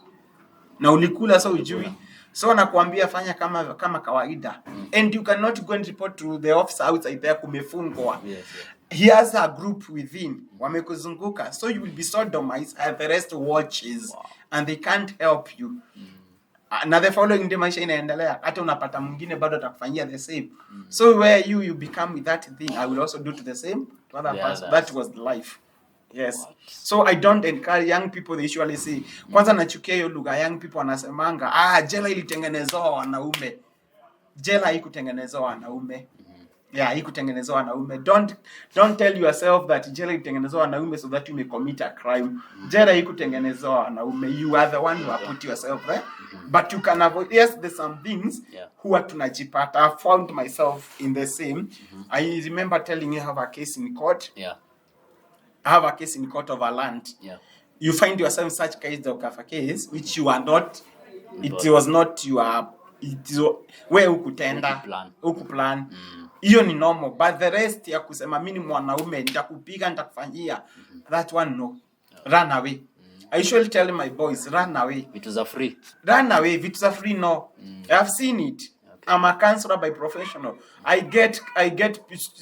A: Na ulikula so ujui. So nakuambia fanya kama kawaida. And you cannot go and report to the officer outside there kumefungwa. Yes. He has a group within. Wamekuzunguka. So you will be sodomized and the rest watches. Wow. And they can't help you. Na the following day maisha inaendelea, hata unapata mwingine bado atakufanyia the same. So where you become with that thing, I will also do to the same to other person. That was life. Yes. What? So I don't encourage young people. They usually say, kwanza nachukia hiyo lugha. Young people wanasemanga, jela ilitengenezwa wanaume. Jela haikutengenezwa wanaume. Yeah, haikutengenezwa wanaume. Don't tell yourself that jela ilitengenezwa wanaume so that you may commit a crime. Jela haikutengenezwa wanaume. You are the one who put yourself there. But you can avoid. Yes, there's some things who tunajipata. I found myself in the same. I remember telling you I have a case in court. Yeah. I have a case in court of a land. Yeah. You find yourself in such case of a case which you are not. It was not your. It is where ukutenda. Ukuplan. Hiyo ni normal. But the rest ya kusema mimi mwanaume nitakupiga nitakufanyia. That one no. Run away. I usually tell my boys, run away. Vitu za free. Run away. Vitu za free, no. I have seen it. Okay. I'm a counselor by professional. I get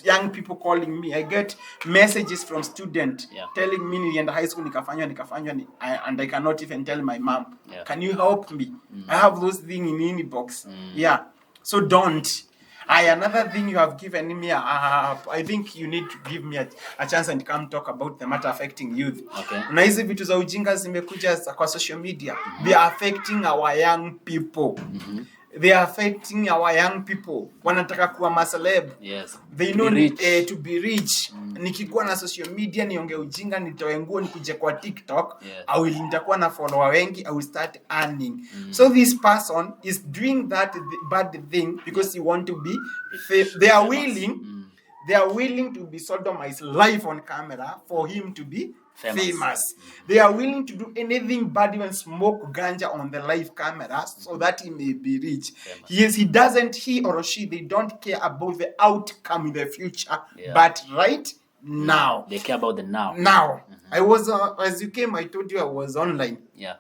A: young people calling me. I get messages from students telling me in the high school nikafanywa and I cannot even tell my mom. Yeah. Can you help me? I have those things in inbox. Yeah. So don't. Another thing you have given me, I think you need to give me a chance and come talk about the matter affecting youth. Okay. Na hizi vitu za ujinga zimekuja kwa social media. They are affecting our young people. They are affecting our young people. Wanataka kuwa maceleb. Yes. They know to be rich. Nikikuwa na social media nionge ujinga nitoe nguo nikuje kwa TikTok, yes. Nitakuwa na follower wengi, I will start earning. So this person is doing that bad thing because he want to be they are willing to be sodomized live on camera for him to be famous. They are willing to do anything bad, even smoke ganja on the live camera so that he may be rich. He or she, they don't care about the outcome in the future, but right now.
B: They care about the now.
A: Now. I was, as you came, I told you I was online. Yeah.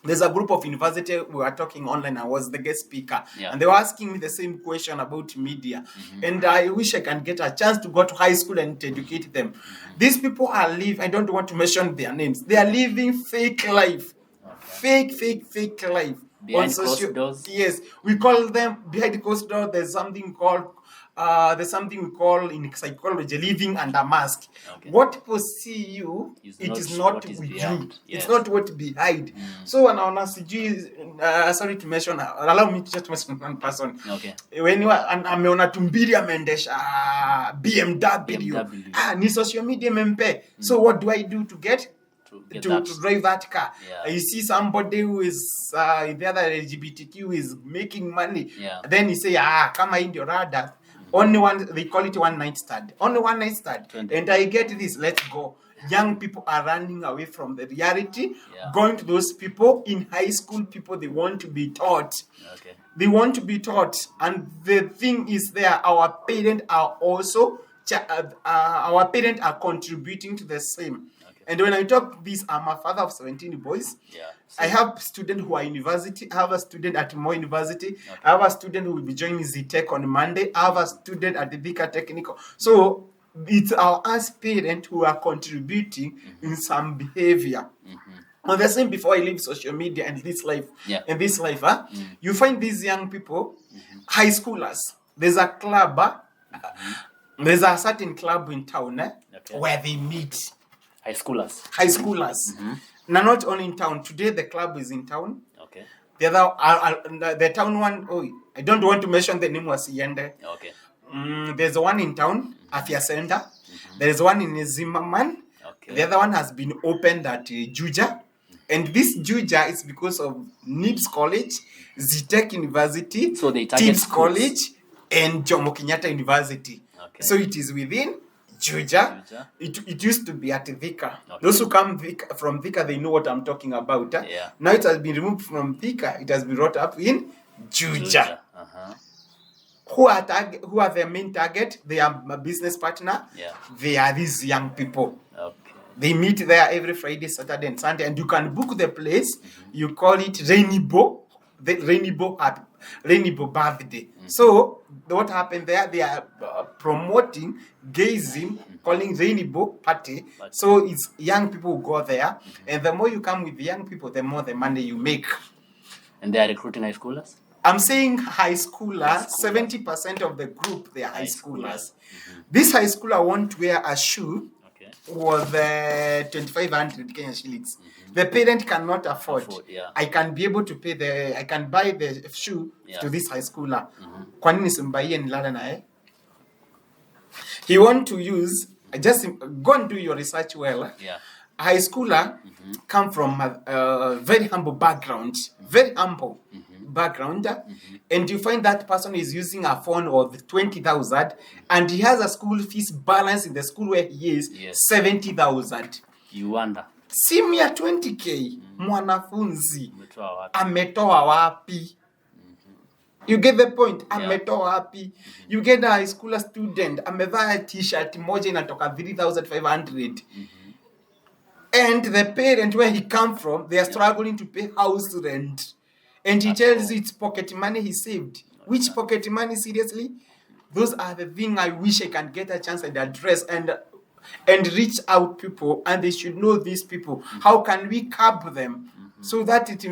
A: There's a group of university we were talking online. I was the guest speaker. Yeah. And they were asking me the same question about media. And I wish I can get a chance to go to high school and educate them. These people are living, I don't want to mention their names. They are living fake life. Okay. Fake life.
B: Behind closed doors?
A: Yes. We call them behind closed doors. There's something we call in psychology living under mask. Okay. What people see you, it is not with you. Yes. It's not what behind. So when I sorry to mention, allow me to just mention one person. Okay. When you are ameona tumbili ameendesha BMW. Ni social media mempe. So what do I do to get to drive that car? Yeah. You see somebody who is the other LGBTQ is making money. Yeah. Then you say, kama hii ndio rada. Only one, they call it one night stand. Only one night stand.
B: 20.
A: And I get this, let's go. Young people are running away from the reality, going to those people in high school, people they want to be taught.
B: Okay.
A: They want to be taught. And the thing is there, our parents are also, our parents are contributing to the same. Okay. And when I talk this, I'm a father of 17 boys. Yeah. I have students who are university. I have a student at Mo University. Okay. I have a student who will be joining ZTech on Monday. I have a student at the Vika Technical. So it's our as parents who are contributing in some behavior. On the same, before I leave social media and this life, you find these young people, high schoolers. There's a club, there's a certain club in town where they meet.
B: High schoolers.
A: Now, not only in town. Today, the club is in town.
B: Okay.
A: The other, the town one, I don't want to mention the name, was Yende.
B: Okay.
A: There's one in town, Afia Center. There's one in Zimmerman. Okay. The other one has been opened at Juja. And this Juja is because of NIBS College, ZTech University,
B: so
A: Tibbs College, and Jomo Kenyatta University. Okay. So it is within Juja. It used to be at Vika. Okay. Those who come from Vika, they know what I'm talking about. Yeah. Now it has been removed from Vika. It has been brought up in Juja. Who are their main target? They are my business partner. Yeah. They are these young people. Okay. They meet there every Friday, Saturday, and Sunday, and you can book the place. You call it Rainbow Birthday. So what happened there? They are promoting gayism, calling Rainbow Party. So it's young people who go there, and the more you come with young people, the more the money you make.
B: And they are recruiting high schoolers?
A: I'm saying high schoolers. 70% of the group, they are high schoolers. This high schooler won't wear a shoe worth 2,500 Kenyan shillings. The parent cannot afford. I can be able to pay I can buy the shoe to this high schooler. Kwa nini simbaie nilale naye? He want to use, just go and do your research well. Yeah. A high schooler come from a very humble background. Very humble background. And you find that person is using a phone of 20,000 and he has a school fees balance in the school where he is 70,000.
B: You wonder.
A: Simu ya 20k mwanafunzi ametoa wapi? You get the point? Ametoa wapi? You get a high school student amevaa t-shirt moja inatoka 3,500. And the parent where he come from, they are struggling to pay house rent. And he tells you it's pocket money he saved. Which pocket money, seriously? Those are the things I wish I can get a chance and address and reach out people, and they should know these people. How can we curb them? So that it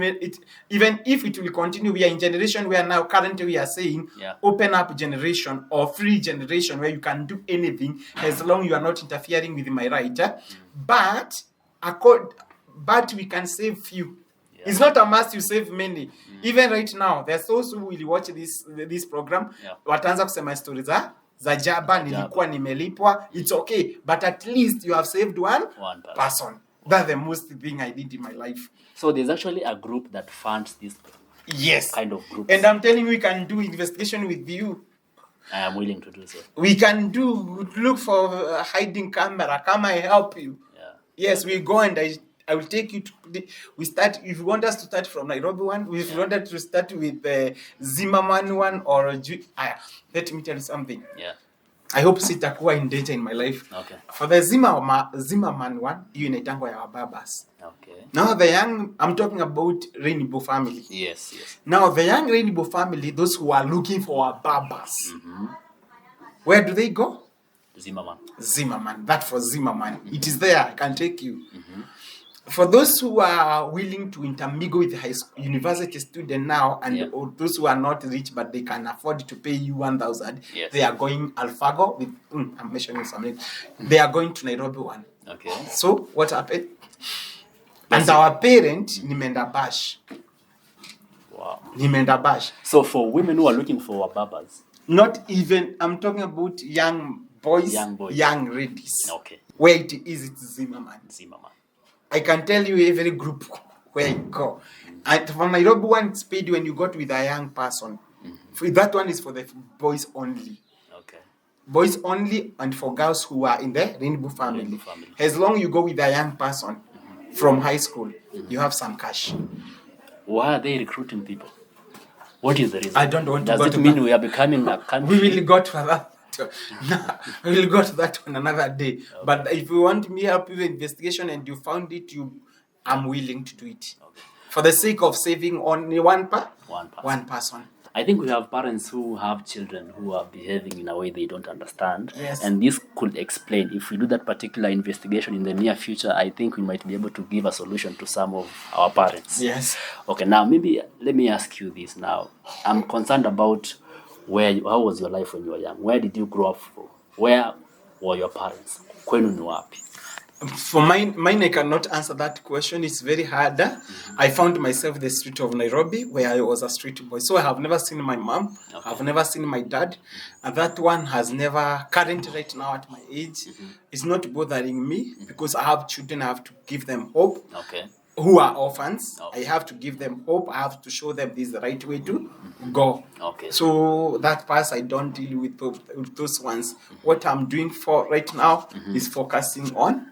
A: even if it will continue, we are in generation where now currently we are saying open up generation or free generation where you can do anything as long you are not interfering with my right. But we can save few. It's not a must you save many. Even right now, there's those who will watch this program. Wataanza kusema stories za jaba nilikuwa nimelipwa. It's okay, but at least you have saved one person. That's the most thing I did in my life.
B: So there's actually a group that funds this kind of groups.
A: And I'm telling you, we can do investigation with you.
B: I am willing to do so.
A: We can look for a hiding camera. Come, I help you. Yes, we go and I will take you to we start. If you want us to start from Nairobi one, if you wanted to start with the Zimmerman one or let me tell you something. I hope sitakuwa in danger in my life. Okay. For the Zimmerman one, you inaitangwa ya wababas. Okay. Now the young, I'm talking about Rainbow family.
B: Yes.
A: Now the young Rainbow family, those who are looking for a babas, where do they go? Zimmerman. That for Zimmerman. It is there. I can take you. For those who are willing to intermingle with high school, university student now, and those who are not rich but they can afford to pay you 1,000, they are going Alfago with. I'm mentioning something. They are going to Nairobi one. Okay. So what happened? And our parent Nimenda Bash.
B: Wow.
A: Nimenda Bash.
B: So for women who are looking for babas,
A: not even. I'm talking about young boys, young ladies.
B: Okay.
A: Where it is, it's Zimmerman. I can tell you every group where you go. And for Nairobi one, it's paid when you got with a young person. That one is for the boys only.
B: Okay.
A: boys only, and for girls who are in the rainbow family.
B: Rainbow family.
A: As long you go with a young person from high school, you have some cash.
B: Why are they recruiting people? What is the reason?
A: I don't want to
B: Does
A: go
B: it
A: to
B: mean
A: that.
B: we are becoming a country?
A: We will go to that. No, we will go to that on another day. Okay. But if you want me help with investigation and you found it, I'm willing to do it. Okay. For the sake of saving only one person.
B: I think we have parents who have children who are behaving in a way they don't understand.
A: Yes.
B: And this could explain, if we do that particular investigation in the near future, I think we might be able to give a solution to some of our parents.
A: Yes.
B: Okay, now maybe let me ask you this now. I'm concerned about how was your life when you were young? Where did you grow up from? Where were your parents? Kwenu ni wapi?
A: For mine, I cannot answer that question. It's very hard. I found myself in the street of Nairobi, where I was a street boy. So I have never seen my mom. Okay. I've never seen my dad. And that one has never, currently right now at my age, it's not bothering me because I have children. I have to give them hope.
B: Okay.
A: Who are orphans.
B: Okay.
A: I have to give them hope. I have to show them this is the right way to go.
B: Okay.
A: So that part, I don't deal with those ones. What I'm doing for right now is focusing on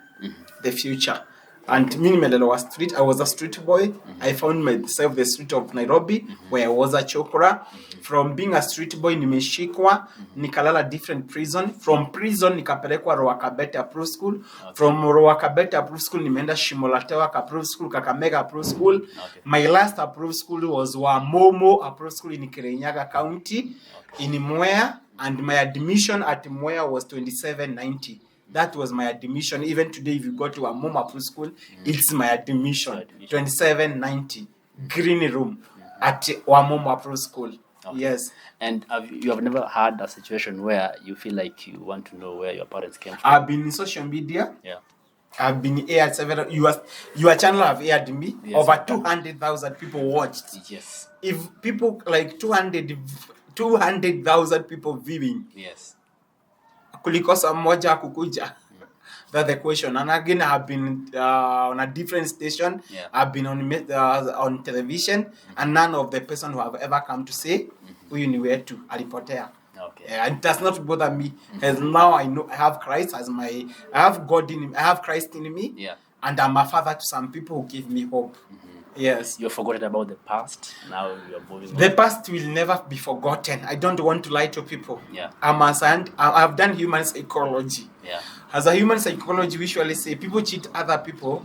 A: the future. And Minimelelo was street. I was a street boy. I found myself the street of Nairobi, where I was a chokora. From being a street boy, nimeshikwa, nikalala different prison. From prison, nikapelekwa Ruakabete Approved School. Okay. From Ruakabete Approved School, nimeenda Shimolatewa Approved School, Kakamega Approved School. Okay. My last approved school was Wamomo Approved School in Kirinyaga County, okay, in Mwea, and my admission at Mwea was 2790. That was my admission. Even today, if you go to a Mom Approved School, it's my admission. 2790. Green room at Wamom Approved School. Okay. Yes.
B: And you have never had a situation where you feel like you want to know where your parents came from?
A: I've been in social media.
B: Yeah.
A: I've been aired several. Your channel have aired me. Yes, over 200,000 people watched.
B: Yes.
A: If people like 200,000 people viewing.
B: Yes.
A: Kulikosa mmoja kukuja. That's the question. And again, I've been on a different station. Yeah. I've been on television, and none of the person who have ever come to say, "Huyu ni wetu alipotea." Okay. It does not bother me, as now I know I have Christ as I have God in me. I have Christ in me.
B: Yeah.
A: And I'm a father to some people who give me hope. Yes.
B: You've forgotten about the past. Now you're moving on.
A: The past will never be forgotten. I don't want to lie to people.
B: Yeah.
A: I've done human psychology.
B: Yeah.
A: As a human psychology, we usually say people cheat other people.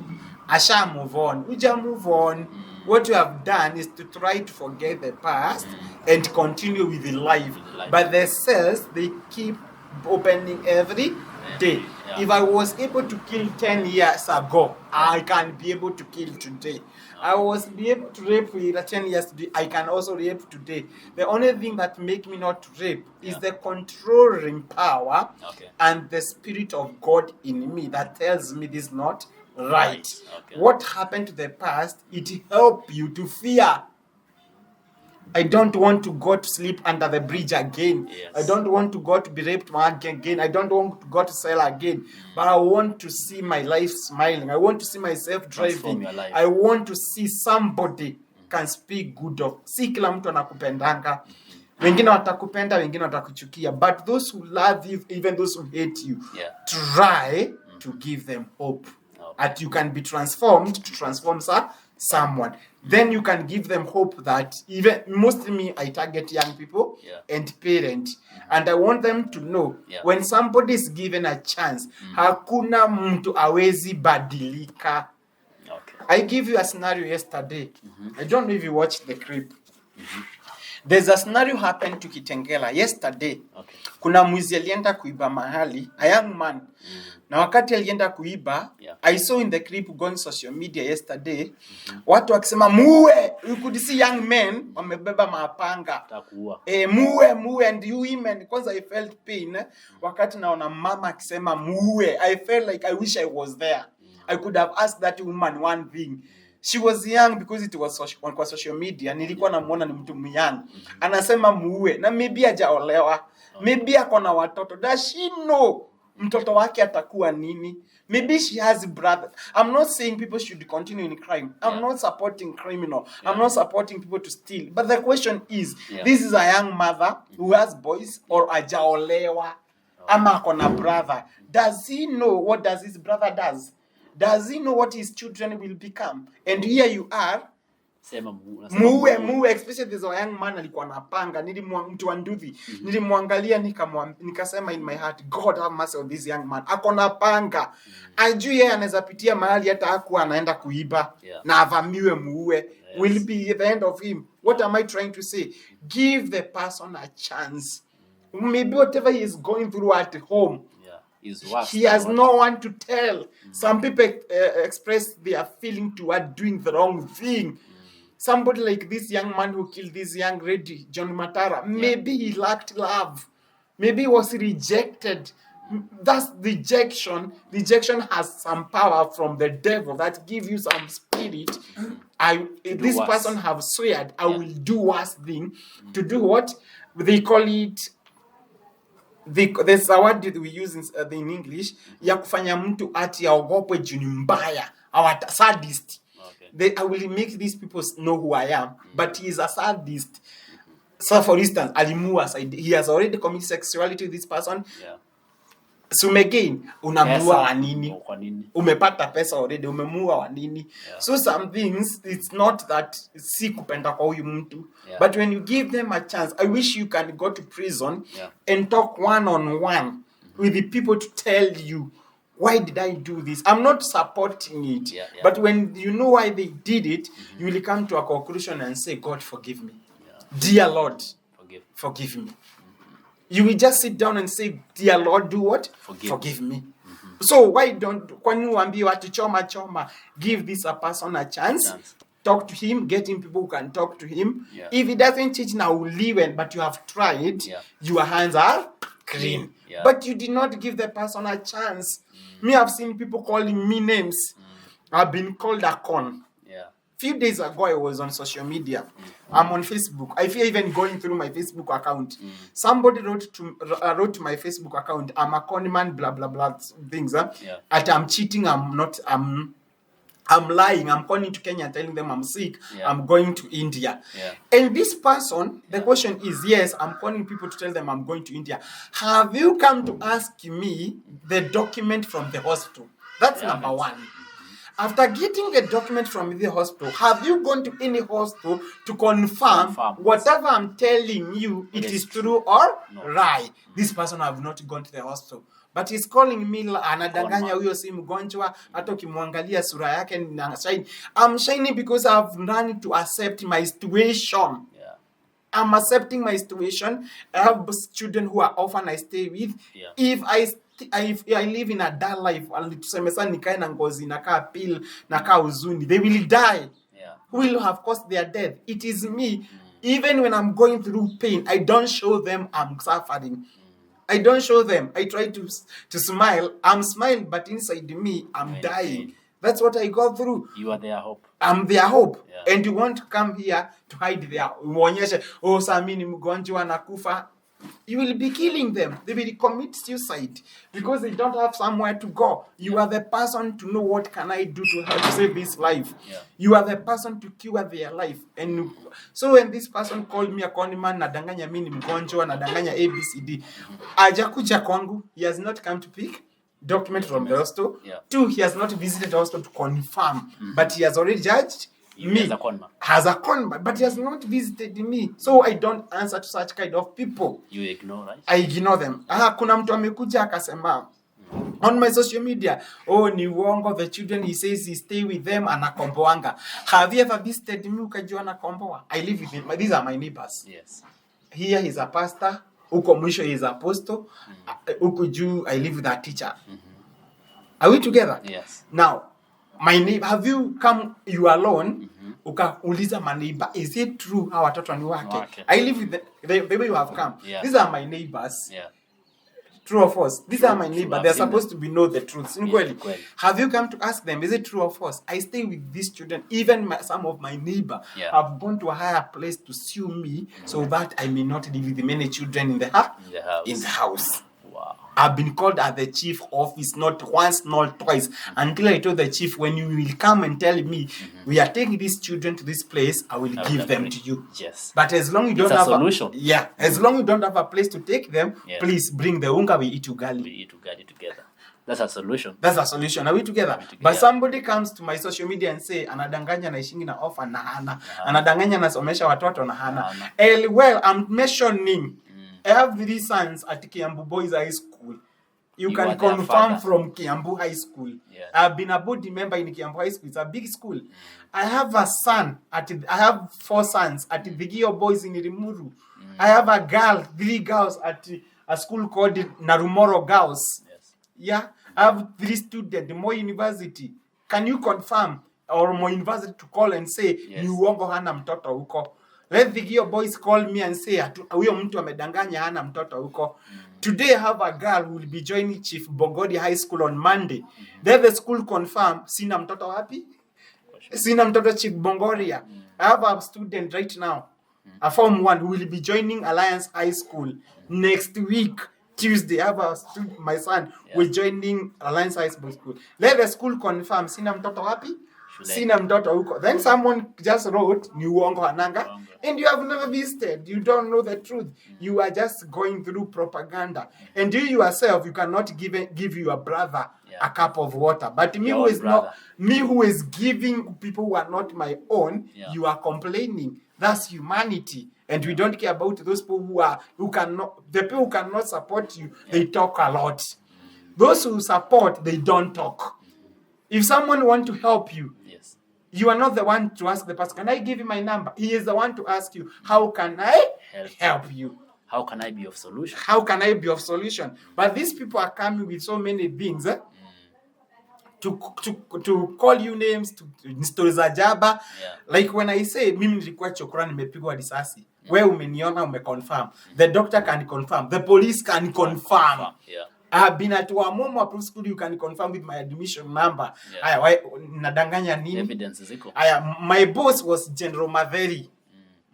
A: Asha move on. Uja move on. What you have done is to try to forget the past and continue with the life. But the cells, they keep opening every day. Yeah. If I was able to kill 10 years ago, I can be able to kill today. I was be able to rape 10 years today. I can also rape today. The only thing that make me not rape is the controlling power and the spirit of God in me that tells me this is not right. Okay. What happened to the past, it help you to fear. I don't want to go to sleep under the bridge again. Yes. I don't want to go to be raped again. I don't want to go to sell again. But I want to see my life smiling. I want to see myself driving. I want to see somebody can speak good of. Si kila mtu anakupendanga. Wengine watakupenda, wengine watakuchukia. But those who love you, even those who hate you, try to give them hope. That you can be transformed to transform someone. Then you can give them hope that even mostly I target young people and parents. And I want them to know when somebody is given a chance, hakuna mtu hawezi badilika. Okay. I give you a scenario yesterday. I don't know if you watched the clip. There's a scenario happened to Kitengela yesterday. Okay. Kuna mwizi alienda kuiba mahali, a young man. Na wakati alienda kuiba, I saw in the clip going social media yesterday, watu wakisema muwe, you could see young men wamebeba mapanga. Muwe and you women, because I felt pain wakati naona mama akisema muwe. I felt like I wish I was there. I could have asked that woman one thing. She was young because it was on social media. Nilikuwa namuona ni mtu young. Anasema muwe na maybe hajaolewa. Maybe akona watoto. Does she know mtoto wake atakuwa nini? Maybe she has a brother. I'm not saying people should continue in crime. I'm not supporting criminal. I'm not supporting people to steal. But the question is, this is a young mother who has boys or hajaolewa. ama akona brother, does he know what does his brother does? Does he know what his children will become? And here you are, muue, especially there's a young man alikuwa anapanga, mtu wa nduthi, nilimwangalia nikasema in my heart, God have mercy on this young man. Akona panga. Ajui yeye anaweza pitia mahali hata hakuwa anaenda kuiba na avamiwe muue. Will be the end of him. What am I trying to say? Give the person a chance. Maybe whatever he is going through at home, he has no one to tell. Some people express their feeling toward doing the wrong thing. Somebody like this young man who killed this young lady, John Matara, maybe he lacked love. Maybe he was rejected. That's rejection. Rejection has some power from the devil that gives you some spirit. This person have sweared, I will do worse thing. To do what? They call it, there's a word that we use in English, ya kufanya mtu ati aogopwe juu ni mbaya, our sadist. I will make these people know who I am, but he is a sadist. So for instance, alimua, he has already committed sexuality with this person. So again, unamua wa nini? Umepata pesa already, umemua wa nini? So some things, it's not that si kupenda kwa huyu mtu, but when you give them a chance, I wish you can go to prison and talk one-on-one with the people to tell you, why did I do this? I'm not supporting it. But when you know why they did it, you will come to a conclusion and say, God, forgive me. Dear Lord, forgive me. You will just sit down and say, dear Lord, do what? Forgive me. So why don't, give this a person a chance, talk to him, get him people who can talk to him. If he doesn't change now, leave, but you have tried, your hands are clean. But you did not give the person a chance. Me, I've seen people calling me names. I've been called a con. Few days ago, I was on social media. I'm on Facebook. I feel even going through my Facebook account. Somebody wrote to my Facebook account, I'm a con man, blah, blah, blah, things. I'm cheating, I'm lying, I'm calling to Kenya telling them I'm sick, I'm going to India. And this person, the question is, yes, I'm calling people to tell them I'm going to India. Have you come to ask me the document from the hospital? That's number one. After getting the document from the hospital, have you gone to any hospital to confirm whatever I'm telling you, it is true or lie? This person have not gone to the hospital. But he's calling me, anadanganya huyo si mgonjwa, hata ukimwangalia sura yake na shine. I'm shining because I've learned to accept my situation. I'm accepting my situation. I have children who are orphan I stay with. If I live in a dull life, tusemesa nikae na ngozi nakaa pil nakaa uzuni, they will die. Who will have caused their death? It is me. Even when I'm going through pain, I don't show them I'm suffering. I don't show them. I try to smile. I'm smiling, but inside me, I'm dying. That's what I go through.
B: You are their hope.
A: I'm their hope. And you won't come here to hide their uonyeshe, oh, samini mgonjwa nakufa. You will be killing them. They will commit suicide because they don't have somewhere to go. You are the person to know what can I do to help save this life. You are the person to cure their life. And so when this person called me a conman, nadanganya mimi mgonjwa, nadanganya ABCD, ajakuja kwangu, he has not come to pick document from the hospital. 2, he has not visited the hospital to confirm, but he has already judged me as a conman, but he has not visited me. So I don't answer to such kind of people.
B: You ignore, right?
A: I ignore them. Kuna mtu amekuja akasema on my social media, oh, ni uongo, the children he says he stay with them anakomboanga. Have you ever visited me ukajua anakomboa? I live with him. These are my neighbors.
B: Yes.
A: Here he's a pastor. Uko mwisho he is apostle. Uko juu I live with a teacher. Are we together?
B: Yes.
A: Now, my neighbor, have you come you alone? Ukauliza my neighbor, is it true how watoto ni wake? I live with the way you have come. These are my neighbors. True or false? These are my neighbors. They are supposed to know the truth. Have you come to ask them, is it true or false? I stay with these children. Even some of my neighbors have gone to a higher place to sue me so that I may not live with many children in the house.
B: Wow. Wow.
A: I've been called at the chief office not once, not twice, until I told the chief, when you will come and tell me we are taking these children to this place, I will give them to you.
B: Yes.
A: But as long you don't
B: a
A: have
B: solution.
A: as long you don't have a place to take them, please bring the unga, we eat ugali.
B: We eat ugali together. That's a solution.
A: That's a solution. Are we together? But somebody comes to my social media and say, anadanganya na ishingi na offer na hana. Anadanganya na somesha watoto na hana. Well, I'm mentioning, I have 3 sons at Kiambu Boys High School. You can confirm from Kiambu High School.
B: Yes.
A: I've been a board member in Kiambu High School. It's a big school. I have a son I have 4 sons at Vigio Boys in Rimuru. I have a girl, 3 girls at a school called Narumoro Girls.
B: Yes.
A: Yeah. I have 3 students, Moi University. Can you confirm, or Moi University to call and say, ni uongo hana mtoto huko? Let the boys call me and say, huyo mtu amedanganya hana mtoto huko. Today I have a girl who will be joining Chief Bogodi High School on Monday. Then the school confirm, sina mtoto wapi? Sina mtoto Chief Bongoria. I have a student right now, a Form 1, who will be joining Alliance High School next week. Tuesday, I have my son will joining Alliance High School. Let the school confirm, sina mtoto wapi? Sina mtoto huko. Then someone just wrote, ni uongo hananga. And you have never visited. You don't know the truth. You are just going through propaganda. And you yourself, you cannot give your brother a cup of water. But me who is giving people who are not my own, you are complaining. That's humanity. And we don't care about those people the people who cannot support you, they talk a lot. Those who support, they don't talk. If someone wants to help you, you are not the one to ask the person, can I give you my number? He is the one to ask you, how can I help you?
B: How can I be of solution?
A: How can I be of solution? But these people are coming with so many things, to call you names, to stories za jaba. Like when I say, mimi nilikuwa chokora nimepigwa risasi. Wewe umeniona umeconfirm. The doctor can confirm. The police can confirm. I have been at Wamomo Approved School, you can confirm with my admission number. Nadanganya nini?
B: Evidence ziko.
A: My boss was General Matheri.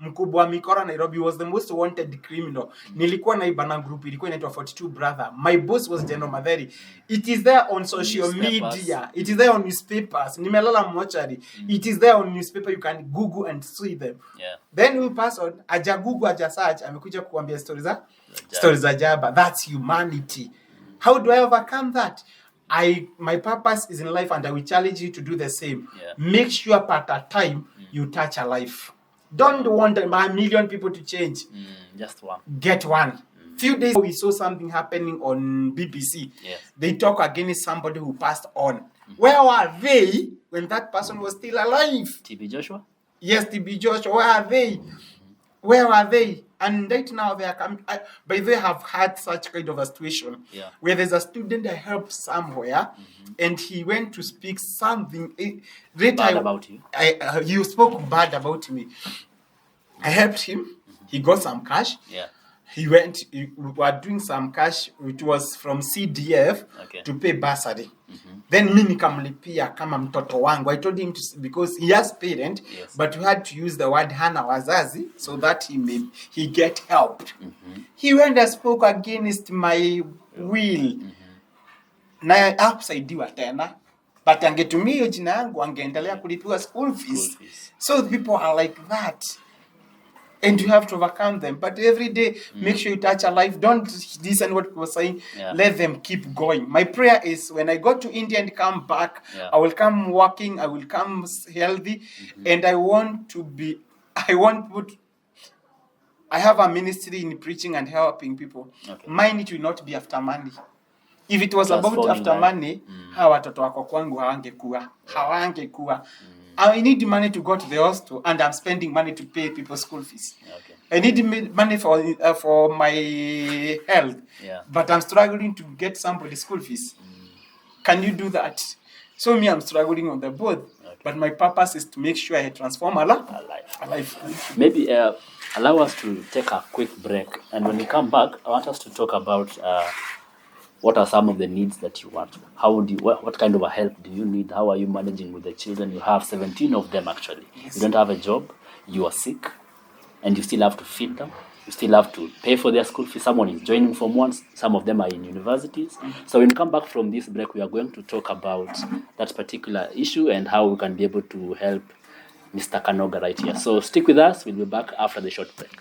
A: Mkubwa Mikora Nairobi, was the most wanted criminal. Nilikuwa na ibana group, ilikuwa inaitwa 42 Brother. My boss was General Matheri. It is there on social media. It is there on newspapers. Nimelala mochari. It is there on newspaper. You can Google and see them. Then we pass on. Aja Google, aja search. Amekuja kuambia stories za jaba. That's humanity. How do I overcome that? My purpose is in life, and I will challenge you to do the same. Make sure at a time you touch a life. Don't want a million people to change.
B: Just one.
A: Get one. Few days ago, we saw something happening on BBC. They talk against somebody who passed on. Where were they when that person was still alive?
B: TB Joshua?
A: Yes, TB Joshua. Where are they? Where are they? And right now they are coming. By the way, have had such kind of a situation where there's a student I helped somewhere, and he went to speak something
B: bad about you.
A: He spoke bad about me. I helped him. He got some cash. We were doing some cash, which was from CDF to pay bursary. Then mimi nikamlipia kama mtoto wangu. I told him because he has parent, but we had to use the word hana wazazi so that he get helped. He went and spoke against my will. Na upside tena. But angetumia hiyo jina yangu angeendelea kulipiwa school fees. So the people are like that. And you have to overcome them. But every day, make sure you touch a life. Don't listen what people are saying. Let them keep going. My prayer is when I go to India and come back, I will come working, I will come healthy. And I have a ministry in preaching and helping people. Mine, it will not be after money. If it was about after money, hawa watoto wako kwangu hawangekuwa. I need money to go to the hospital, and I'm spending money to pay people's school fees. I need money for my health, but I'm struggling to get somebody's school fees. Can you do that? So me, I'm struggling on the both, but my purpose is to make sure I transform a life.
B: Maybe allow us to take a quick break, and when we come back, I want us to talk about what are some of the needs that you want? What kind of a help do you need? How are you managing with the children? You have 17 of them actually. You don't have a job, you are sick, and you still have to feed them. you still have to pay for their school fees. Someone is joining from one, some of them are in universities. So when we come back from this break, we are going to talk about that particular issue and how we can be able to help Mr. Kanoga right here. So stick with us. We'll be back after the short break.